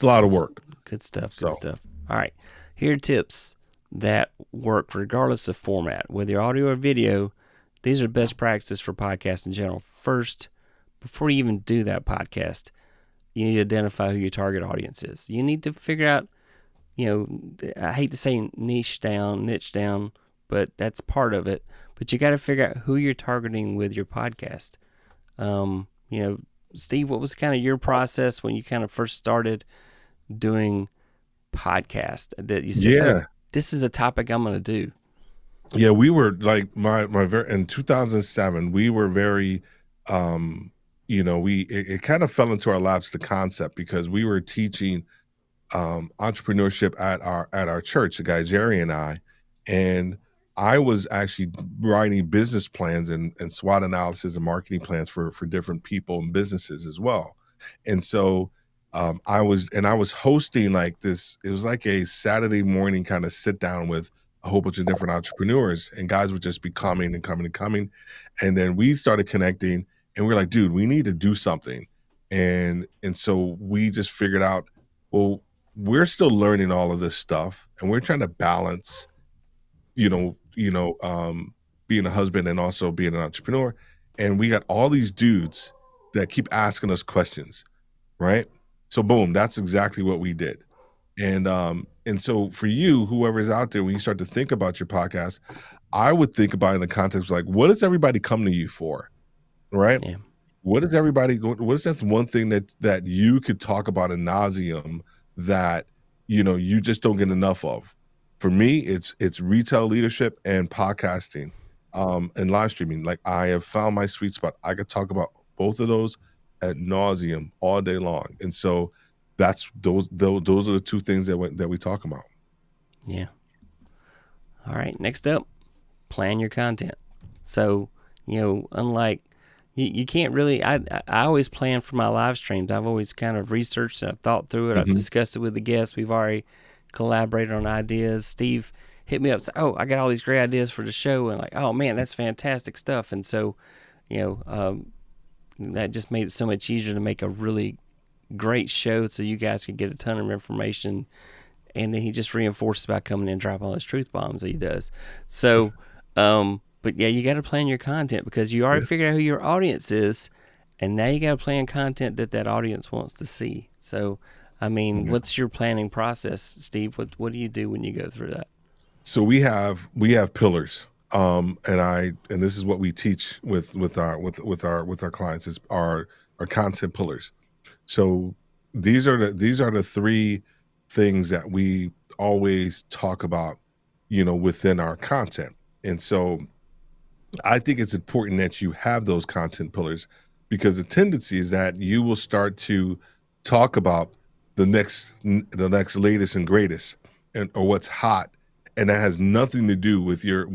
It's a lot of work. Good stuff. So. Good stuff. All right. Here are tips that work regardless of format, whether you're audio or video. These are best practices for podcasts in general. First, before you even do that podcast, you need to identify who your target audience is. You need to figure out, I hate to say niche down, but that's part of it. But you got to figure out who you're targeting with your podcast. Steve, what was kind of your process when you kind of first started doing podcast that you said, Yeah. this is a topic I'm going to do? Yeah, we were like in 2007, we were very, it kind of fell into our laps, the concept, because we were teaching entrepreneurship at our church, the guy Jerry and I was actually writing business plans and SWOT analysis and marketing plans for different people and businesses as well. And so I was hosting like this. It was like a Saturday morning kind of sit down with a whole bunch of different entrepreneurs, and guys would just be coming. And then we started connecting, and we were like, dude, we need to do something. And so we just figured out, well, we're still learning all of this stuff, and we're trying to balance, being a husband and also being an entrepreneur. And we got all these dudes that keep asking us questions, right? So boom, that's exactly what we did. And so for you, whoever's out there, when you start to think about your podcast, I would think about it in the context of like, what does everybody come to you for, right? Yeah. What is that one thing that you could talk about ad nauseum that, you just don't get enough of? For me, it's retail leadership and podcasting, and live streaming. Like, I have found my sweet spot. I could talk about both of those ad nauseum all day long. And so those are the two things that we talk about. Yeah. All right. Next up, plan your content. So, unlike you can't really, I always plan for my live streams. I've always kind of researched and I've thought through it. I've discussed it with the guests. We've already collaborated on ideas. Steve hit me up and said, oh, I got all these great ideas for the show. And like, oh man, that's fantastic stuff. And so, that just made it so much easier to make a really great show so you guys could get a ton of information. And then he just reinforces by coming in and dropping all his truth bombs that he does. So, but yeah, you got to plan your content because you already figured out who your audience is, and now you got to plan content that audience wants to see. So, I mean, what's your planning process, Steve? What do you do when you go through that? So we have pillars, and this is what we teach with our clients is our content pillars. So these are the three things that we always talk about, within our content. And so I think it's important that you have those content pillars, because the tendency is that you will start to talk about the next latest and greatest, or what's hot, and that has nothing to do with your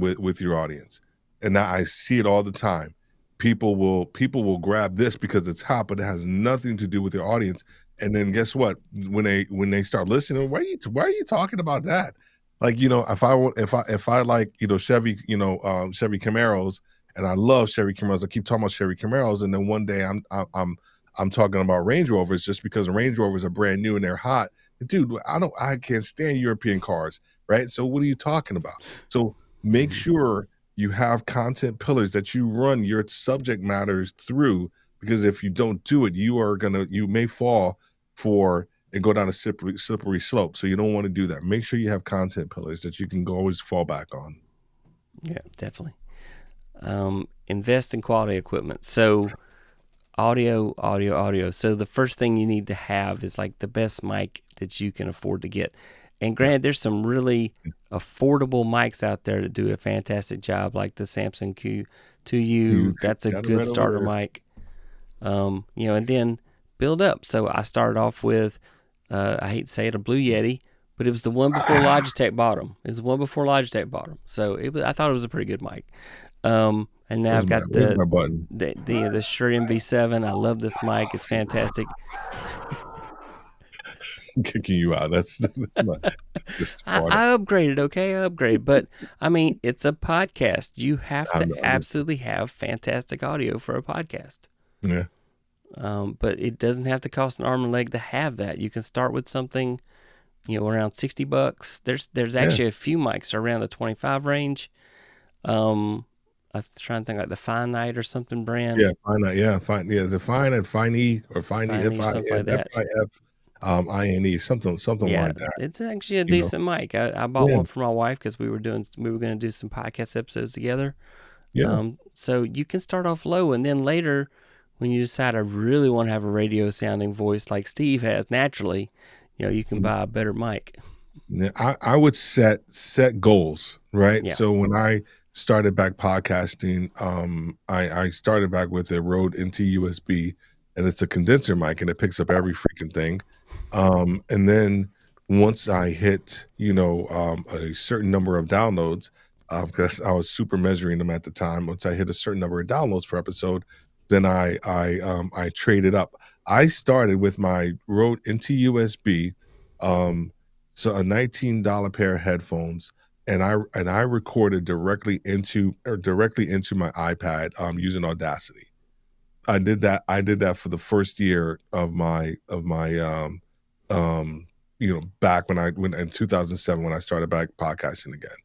audience. And I see it all the time. People will grab this because it's hot, but it has nothing to do with their audience. And then guess what? When they start listening, why are you talking about that? Like, if I like, Chevy, Chevy Camaros, and I love Chevy Camaros, I keep talking about Chevy Camaros, and then one day I'm talking about Range Rovers just because Range Rovers are brand new and they're hot. Dude, I can't stand European cars, right? So what are you talking about? So make sure you have content pillars that you run your subject matters through, because if you don't do it, you may fall for and go down a slippery slope. So you don't want to do that. Make sure you have content pillars that you can always fall back on. Yeah, definitely. Invest in quality equipment. So audio. So the first thing you need to have is like the best mic that you can afford to get. And granted, there's some really affordable mics out there that do a fantastic job, like the Samson Q2U. That's a good starter mic. And then build up. So I started off with, I hate to say it, a Blue Yeti, but it was the one before Logitech bought them. It was the one before Logitech bought them. So I thought it was a pretty good mic. And now I've got the Shure MV7. I love this mic. It's fantastic. Kicking you out. That's not. I upgraded, okay? I upgraded. But, I mean, it's a podcast. You have to absolutely have fantastic audio for a podcast. Yeah. but it doesn't have to cost an arm and leg to have that. You can start with something, around $60. There's Yeah. actually a few mics around the 25 range. I'm trying to think like the Finite or something brand. Yeah, Fine. Yeah, Fine. Yeah, is it Fine and Fine E or Fine E? Fine E, something like that. FINE, something Yeah, like that. it's actually a You know. decent mic. I bought Yeah. one for my wife because we were going to do some podcast episodes together. Yeah. So you can start off low, and then later, when you decide I really want to have a radio sounding voice like Steve has naturally, you can buy a better mic. Yeah, I would set goals, right? Yeah. So when I started back podcasting, I started back with a Rode NT USB, and it's a condenser mic, and it picks up every freaking thing. And then once I hit, a certain number of downloads, because I was super measuring them at the time. Once I hit a certain number of downloads per episode, then I traded up. I started with my Rode NT USB. So a $19 pair of headphones, and I recorded directly into my iPad using Audacity. I did that for the first year of my back when in 2007 when I started back podcasting again.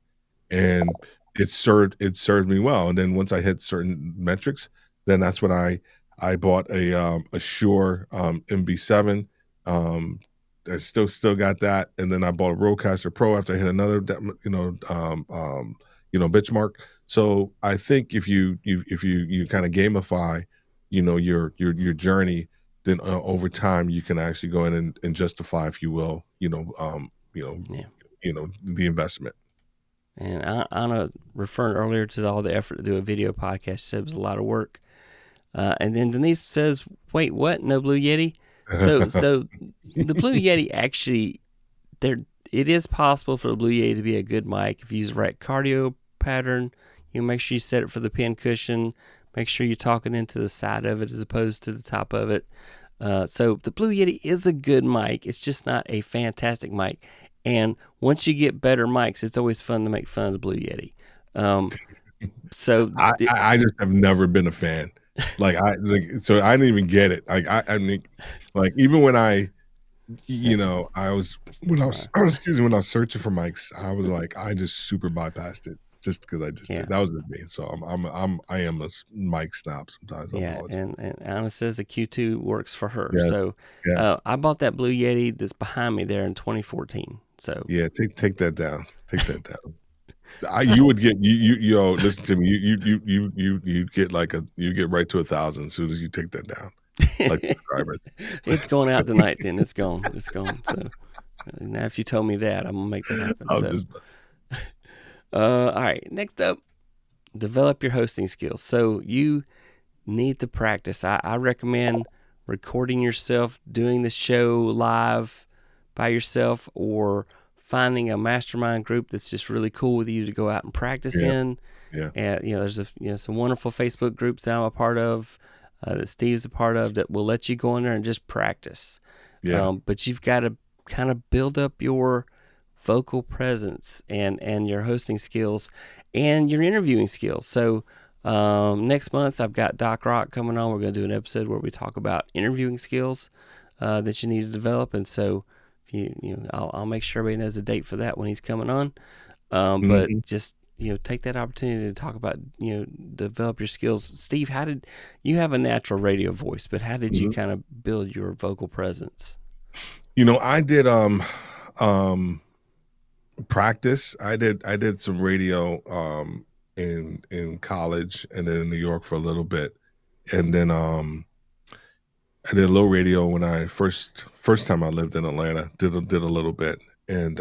And it served me well. And then once I hit certain metrics, then that's when I bought a Shure MB7. I still got that, and then I bought a Rodecaster Pro after I hit another benchmark. So I think if you kind of gamify your journey, then over time you can actually go in and justify, if you will, the investment. And Anna, referring earlier to all the effort to do a video podcast, said it was a lot of work. And then Denise says, "Wait, what? No Blue Yeti?" So the Blue Yeti actually, it is possible for the Blue Yeti to be a good mic if you use the right cardio pattern. Make sure you set it for the pin cushion. Make sure you're talking into the side of it as opposed to the top of it. So the Blue Yeti is a good mic. It's just not a fantastic mic. And once you get better mics, it's always fun to make fun of the Blue Yeti. So I just have never been a fan. So I didn't even get it. I mean, like even when I was searching for mics, I was like, I just super bypassed it just because I just did. That was with me. So I am a mic snob sometimes. And Anna says the Q2 works for her. Yes. So I bought that Blue Yeti that's behind me there in 2014. So yeah, take that down. Take that down. You would get listen to me. You get you get right to 1,000 as soon as you take that down. Like subscribers. It's going out tonight. Then it's gone. It's gone. So now, if you told me that, I'm gonna make that happen. All right. Next up, develop your hosting skills. So you need to practice. I recommend recording yourself doing the show live by yourself, or finding a mastermind group that's just really cool with you to go out and practice in. Yeah. And there's some wonderful Facebook groups that I'm a part of, that Steve's a part of, that will let you go in there and just practice. Yeah. But you've got to kind of build up your vocal presence and your hosting skills and your interviewing skills. So next month I've got Doc Rock coming on. We're going to do an episode where we talk about interviewing skills that you need to develop. And so I'll make sure everybody knows a date for that when he's coming on. But just take that opportunity to talk about develop your skills. Steve, how did you have a natural radio voice? But how did you kind of build your vocal presence? I did practice. I did some radio in college, and then in New York for a little bit, and then I did a little radio when I first time I lived in Atlanta. Did a little bit, and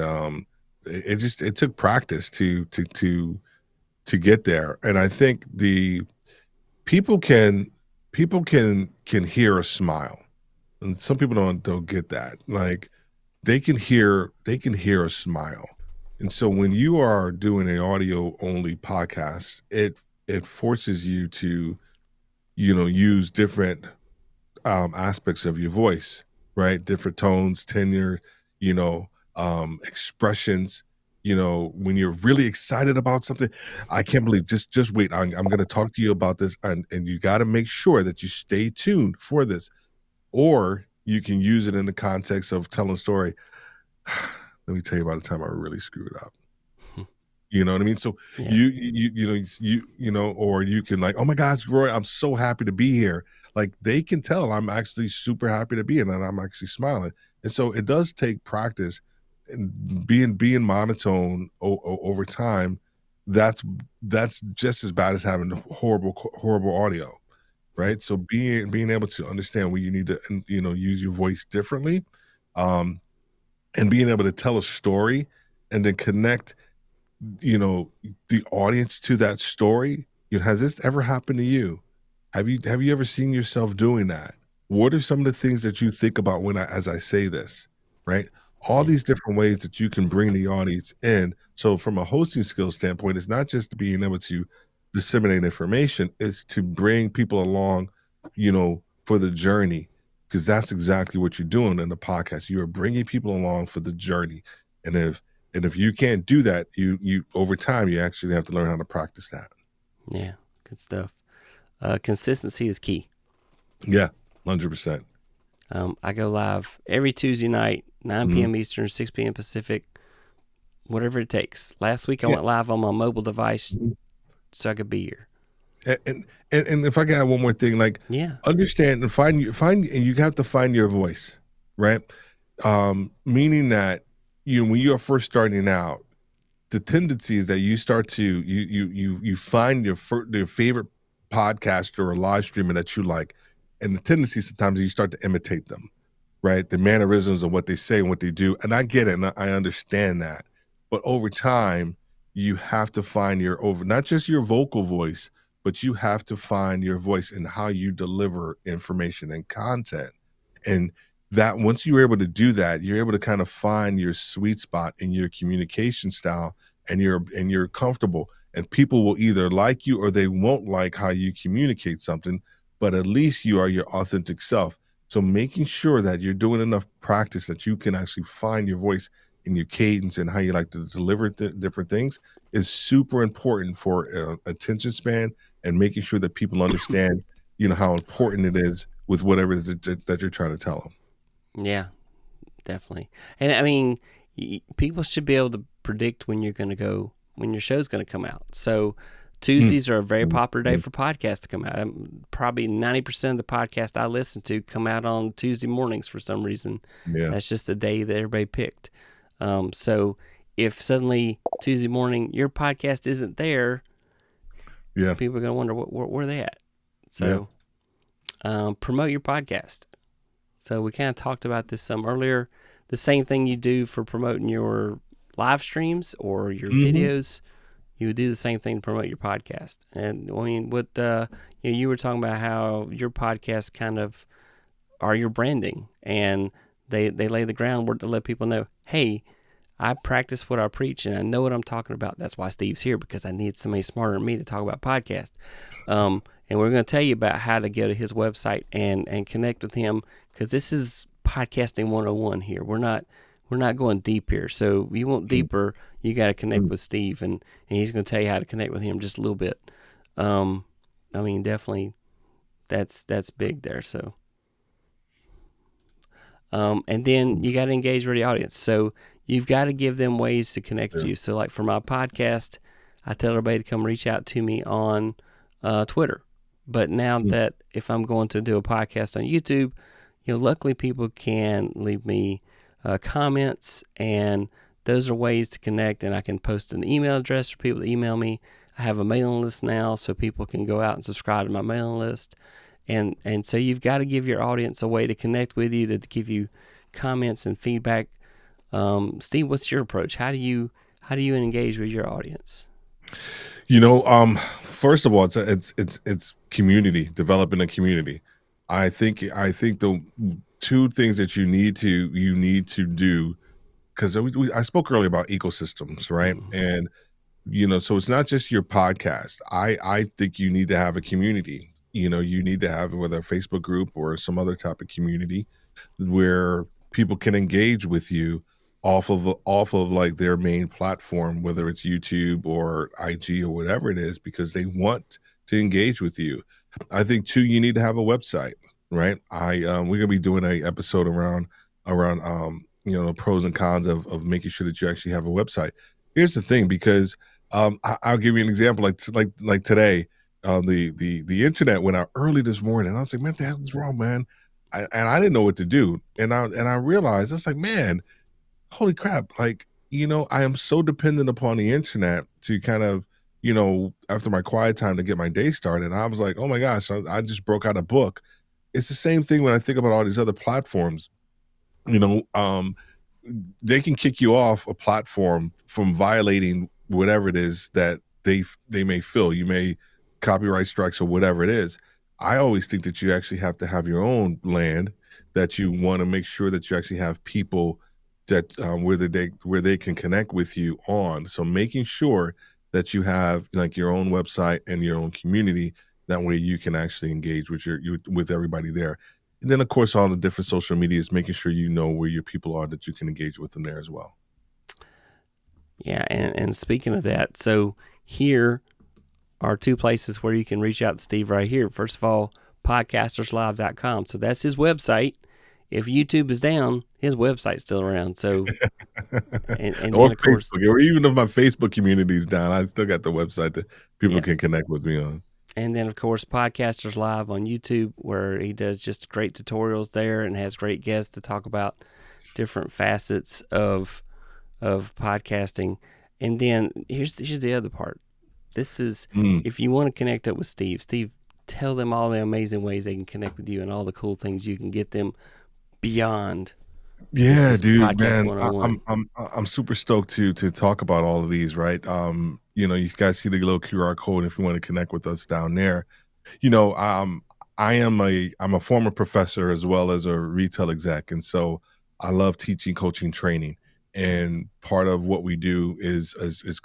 it took practice to get there. And I think the people can hear a smile, and some people don't get that. Like they can hear a smile, and so when you are doing an audio only podcast, it forces you to use different aspects of your voice, right? Different tones, tenor, expressions. When you're really excited about something, I can't believe. Just wait. I'm going to talk to you about this, and you got to make sure that you stay tuned for this, or you can use it in the context of telling a story. Let me tell you about the time I really screwed up. You know what I mean? So Yeah. you know, or you can like, oh my gosh, Roy, I'm so happy to be here. Like they can tell I'm actually super happy to be here and I'm actually smiling. And so it does take practice and being monotone over time. That's just as bad as having horrible audio, right? So being able to understand where you need to use your voice differently, um, and being able to tell a story and then connect the audience to that story. Has this ever happened to you? Have you ever seen yourself doing that? What are some of the things that you think about as I say this, right? All Yeah. these different ways that you can bring the audience in. So from a hosting skill standpoint, it's not just being able to disseminate information, it's to bring people along, for the journey, because that's exactly what you're doing in the podcast. You are bringing people along for the journey. And if you can't do that, you over time you actually have to learn how to practice that. Yeah. Good stuff. Consistency is key. Yeah, 100%. I go live every Tuesday night, 9 Mhm. p.m. Eastern, 6 p.m. Pacific, whatever it takes. Last week I Yeah. went live on my mobile device Mhm. so I could be here. And if I can add one more thing, like Yeah. understand and find and you have to find your voice, right? Meaning that when you're first starting out, the tendency is that you start to you find your favorite podcaster or live streamer that you like, and the tendency sometimes is you start to imitate them, right? The mannerisms of what they say and what they do. And I get it, and I understand that. But over time, you have to find not just your vocal voice, but you have to find your voice in how you deliver information and content. And that once you're able to do that, you're able to kind of find your sweet spot in your communication style, and you're comfortable. And people will either like you or they won't like how you communicate something, but at least you are your authentic self. So making sure that you're doing enough practice that you can actually find your voice and your cadence and how you like to deliver different things is super important for attention span and making sure that people understand, how Sorry. important it is with whatever it is that you're trying to tell them. Yeah, definitely. And I mean, people should be able to predict when when your show's going to come out. So Tuesdays are a very popular day for podcasts to come out. Probably 90% of the podcasts I listen to come out on Tuesday mornings for some reason. Yeah. That's just the day that everybody picked. So if suddenly Tuesday morning your podcast isn't there, Yeah. people are going to wonder where they at. So promote your podcast. So we kind of talked about this some earlier. The same thing you do for promoting your live streams or your videos, you would do the same thing to promote your podcast. And I mean, you were talking about how your podcast kind of are your branding, and they lay the groundwork to let people know, hey, I practice what I preach and I know what I'm talking about. That's why Steve's here, because I need somebody smarter than me to talk about podcast. And we're going to tell you about how to go to his website and connect with him, because this is podcasting 101 here. We're not going deep here. So if you want deeper, you got to connect with Steve, and he's going to tell you how to connect with him just a little bit. I mean, definitely that's big there. So, and then you got to engage with the audience. So you've got to give them ways to connect with you. So like for my podcast, I tell everybody to come reach out to me on Twitter. But now that if I'm going to do a podcast on YouTube, luckily people can leave me comments, and those are ways to connect. And I can post an email address for people to email me. I have a mailing list now, so people can go out and subscribe to my mailing list. And so you've got to give your audience a way to connect with you, to give you comments and feedback. Steve, what's your approach? How do you engage with your audience? First of all, it's community, developing a community. I think the two things that you need to do, because I spoke earlier about ecosystems, right? And so it's not just your podcast. I think you need to have a community. You need to have, whether a Facebook group or some other type of community, where people can engage with you off of like their main platform, whether it's YouTube or IG or whatever it is, because they want to engage with you. I think too, you need to have a website. right? We're gonna be doing a episode around the pros and cons of making sure that you actually have a website. Here's the thing, because I'll give you an example, like today, the internet went out early this morning. I was like, man, what the hell is wrong, man? And I didn't know what to do, and I realized, it's like, man, holy crap, like, I am so dependent upon the internet to kind of, after my quiet time, to get my day started. And I was like, oh my gosh, I just broke out a book. It's the same thing when I think about all these other platforms. you know um they can kick you off a platform from violating whatever it is that they may feel. You may copyright strikes or whatever it is. I always think that you actually have to have your own land, that you want to make sure that you actually have people that where they can connect with you on. So making sure that you have like your own website and your own community, that way you can actually engage with with everybody there. And then, of course, all the different social medias, making sure you know where your people are, that you can engage with them there as well. Yeah, and speaking of that, so here are two places where you can reach out to Steve right here. First of all, PodcastersLive.com. So that's his website. If YouTube is down, his website's still around. So, and Or then, of course, Facebook, or even if my Facebook community is down, I still got the website that people yeah. can connect with me on. And then, of course, Podcasters Live on YouTube, where he does just great tutorials there and has great guests to talk about different facets of podcasting. And then here's the other part. This is, if you want to connect up with Steve, tell them all the amazing ways they can connect with you and all the cool things you can get them beyond. Yeah, dude, Podcast man, 101. I'm super stoked to talk about all of these, right? You guys see the little QR code if you want to connect with us down there. You know, I'm a former professor as well as a retail exec, and so I love teaching, coaching, training. And part of what we do is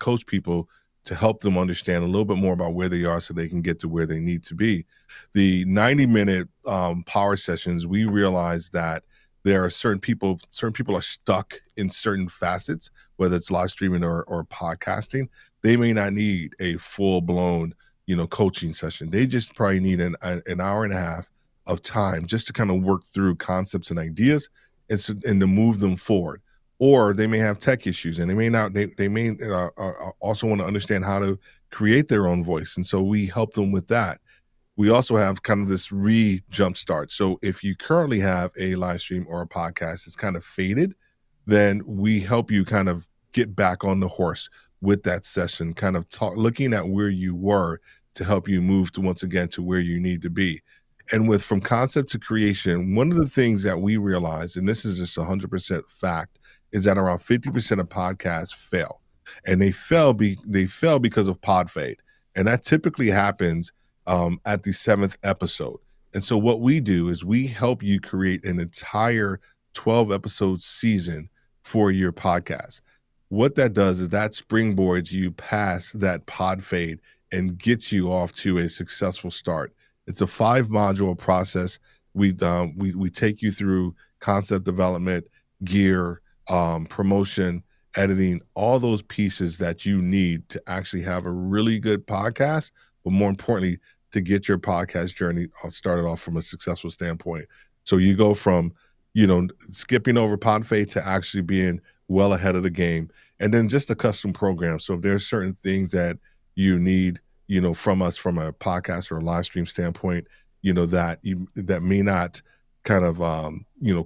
coach people to help them understand a little bit more about where they are, so they can get to where they need to be. The 90-minute power sessions, we realize that there are certain people are stuck in certain facets, whether it's live streaming or podcasting. They may not need a full-blown coaching session. They just probably need an hour and a half of time just to kind of work through concepts and ideas, and to move them forward. Or they may have tech issues, and they may also want to understand how to create their own voice, and so we help them with that. We also have kind of this jumpstart. So if you currently have a live stream or a podcast that's kind of faded, then we help you kind of get back on the horse with that session, kind of looking at where you were to help you move to, once again, to where you need to be. And from concept to creation, one of the things that we realize, and this is just 100% fact, is that around 50% of podcasts fail. And they fail because of pod fade. And that typically happens at the 7th episode. And so what we do is we help you create an entire 12 episode season for your podcast. What that does is that springboards you past that pod fade and gets you off to a successful start. It's a 5-module process. We take you through concept development, gear, promotion, editing, all those pieces that you need to actually have a really good podcast, but more importantly, to get your podcast journey started off from a successful standpoint. So you go from, skipping over pod fade to actually being well ahead of the game, and then just a custom program. So if there's certain things that you need, from us from a podcast or a live stream standpoint, that may not kind of,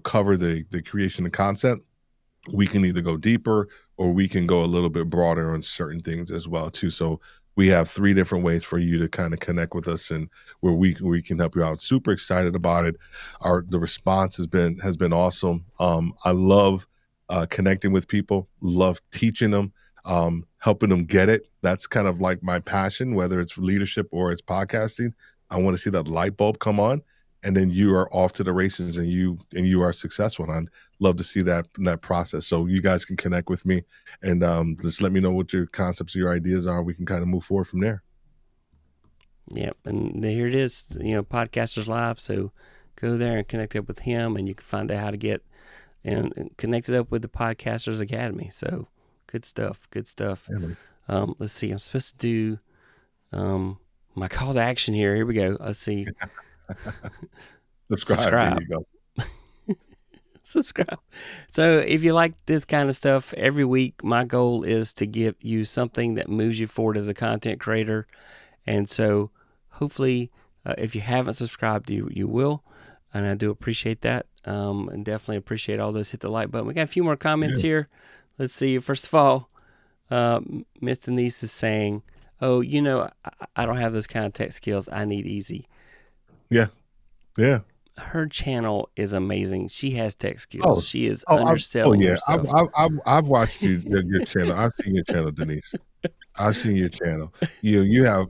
cover the creation of concept, we can either go deeper or we can go a little bit broader on certain things as well too. So we have 3 different ways for you to kind of connect with us, and where we can help you out. Super excited about it. The response has been awesome. I love connecting with people, love teaching them, helping them get it. That's kind of like my passion, whether it's leadership or it's podcasting. I want to see that light bulb come on, and then you are off to the races, and you are successful. And I'd love to see that process. So you guys can connect with me, and just let me know what your concepts, your ideas are. We can kind of move forward from there. Yep, and here it is, Podcasters Live. So go there and connect up with him, and you can find out how to get and connected up with the Podcasters Academy. So good stuff. Yeah, Let's see. I'm supposed to do my call to action here. Here we go. Let's see. Subscribe. There you go. Subscribe. So if you like this kind of stuff, every week my goal is to give you something that moves you forward as a content creator. And so hopefully if you haven't subscribed, you will. And I do appreciate that. And definitely appreciate all those. Hit the like button. We got a few more comments here. Let's see. First of all, Miss Denise is saying, oh, I don't have those kind of tech skills. I need easy. Yeah. Yeah. Her channel is amazing. She has tech skills. She is underselling herself. I've watched your channel. I've seen your channel, Denise. I've seen your channel. You have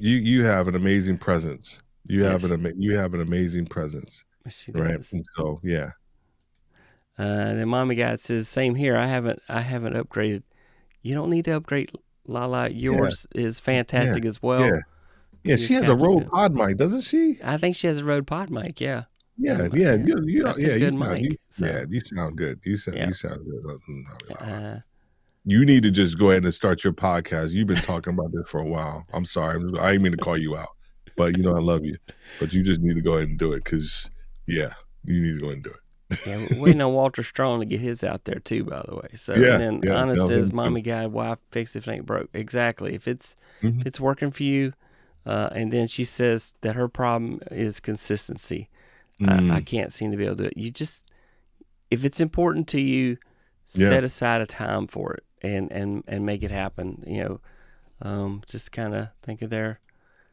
an amazing presence. You have an amazing presence. She right. does. And so yeah. Then Mommy Guy says, same here. I haven't upgraded. You don't need to upgrade, Lala. Yours is fantastic as well. Yeah, she has a Rode Pod mic, doesn't she? I think she has a Rode Pod mic. Yeah. Yeah. That's a good mic. You sound good. You sound good. You need to just go ahead and start your podcast. You've been talking about this for a while. I'm sorry. I didn't mean to call you out, but I love you. But you just need to go ahead and do it because, you need to go ahead and do it. Yeah, we're waiting on Walter Strong to get his out there too, by the way. So and then Anna says, "Mommy Guy, why fix if it ain't broke?" Exactly. If it's working for you, and then she says that her problem is consistency. I can't seem to be able to do it. You just, if it's important to you, set aside a time for it and make it happen. Just kind of think of there.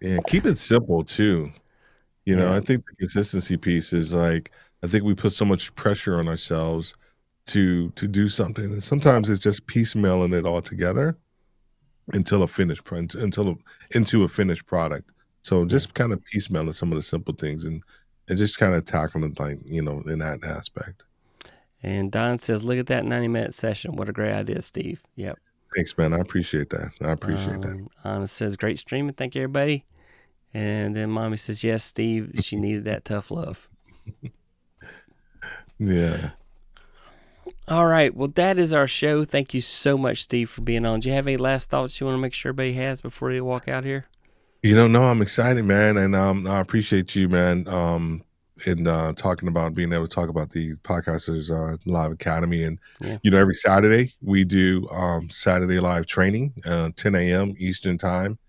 Yeah, keep it simple too. I think the consistency piece is like, I think we put so much pressure on ourselves to do something, and sometimes it's just piecemealing it all together into a finished product. So just kind of piecemealing some of the simple things and just kind of tackling it like in that aspect. And Don says, "Look at that 90-minute session. What a great idea, Steve." Yep. Thanks, man. I appreciate that. that. Anna says, "Great streaming. Thank you, everybody." And then Mommy says, "Yes, Steve. She needed that tough love." Yeah. All right. Well, that is our show. Thank you so much, Steve, for being on. Do you have any last thoughts you want to make sure everybody has before you walk out here? No, I'm excited, man. And I appreciate you, man, in talking about being able to talk about the Podcasters Live Academy. And, every Saturday we do Saturday live training, 10 a.m. Eastern time.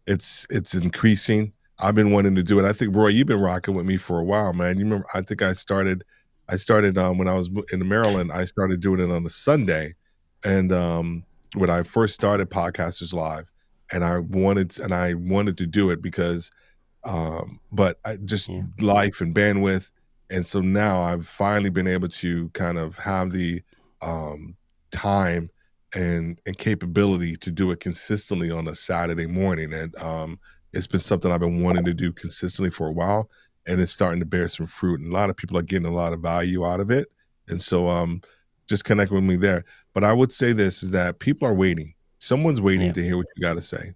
It's increasing. I've been wanting to do it. I think, Roy, you've been rocking with me for a while, man. You remember, I think I started when I was in Maryland, I started doing it on a Sunday. And when I first started Podcasters Live, and I wanted to do it because, but I just life and bandwidth. And so now I've finally been able to kind of have the time and capability to do it consistently on a Saturday morning. And it's been something I've been wanting to do consistently for a while, and it's starting to bear some fruit. And a lot of people are getting a lot of value out of it. And so just connect with me there. But I would say this is that people are waiting. Someone's waiting to hear what you got to say,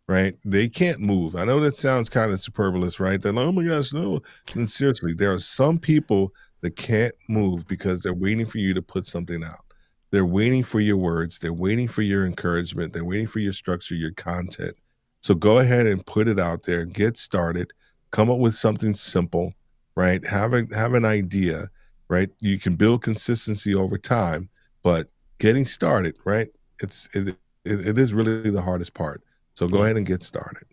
right? They can't move. I know that sounds kind of superfluous, right? They're like, oh my gosh, no. And seriously, there are some people that can't move because they're waiting for you to put something out. They're waiting for your words. They're waiting for your encouragement. They're waiting for your structure, your content. So go ahead and put it out there. Get started. Come up with something simple, right? Have an idea, right? You can build consistency over time, but getting started, right? It is really the hardest part. So go ahead and get started.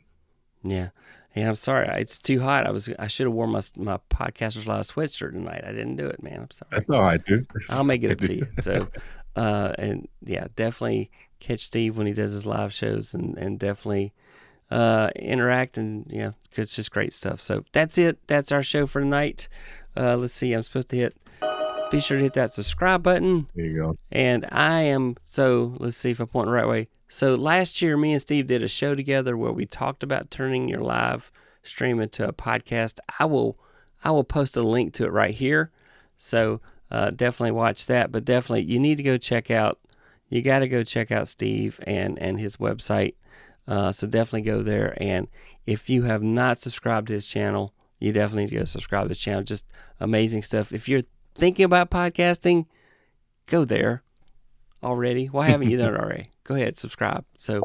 Yeah. Hey, I'm sorry. It's too hot. I should have worn my Podcasters Live sweatshirt tonight. I didn't do it, man. I'm sorry. That's all right, dude. I'll make it up to you. So, definitely catch Steve when he does his live shows and definitely interact and it's just great stuff. So that's it. That's our show for tonight. Let's see. I'm supposed to be sure to hit that subscribe button. There you go. And let's see if I point the right way. So last year, me and Steve did a show together where we talked about turning your live stream into a podcast. I will post a link to it right here. So definitely watch that. But definitely, you need to go check out. You got to go check out Steve and his website. So definitely go there. And if you have not subscribed to his channel, you definitely need to go subscribe to his channel. Just amazing stuff. If you're thinking about podcasting, go there already. Why haven't you done it already? Go ahead, subscribe. So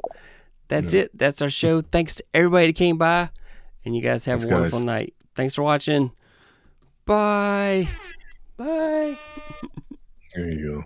that's it. That's our show. Thanks to everybody that came by. And you guys have Thanks, a wonderful guys. night. Thanks for watching. Bye. Bye. There you go.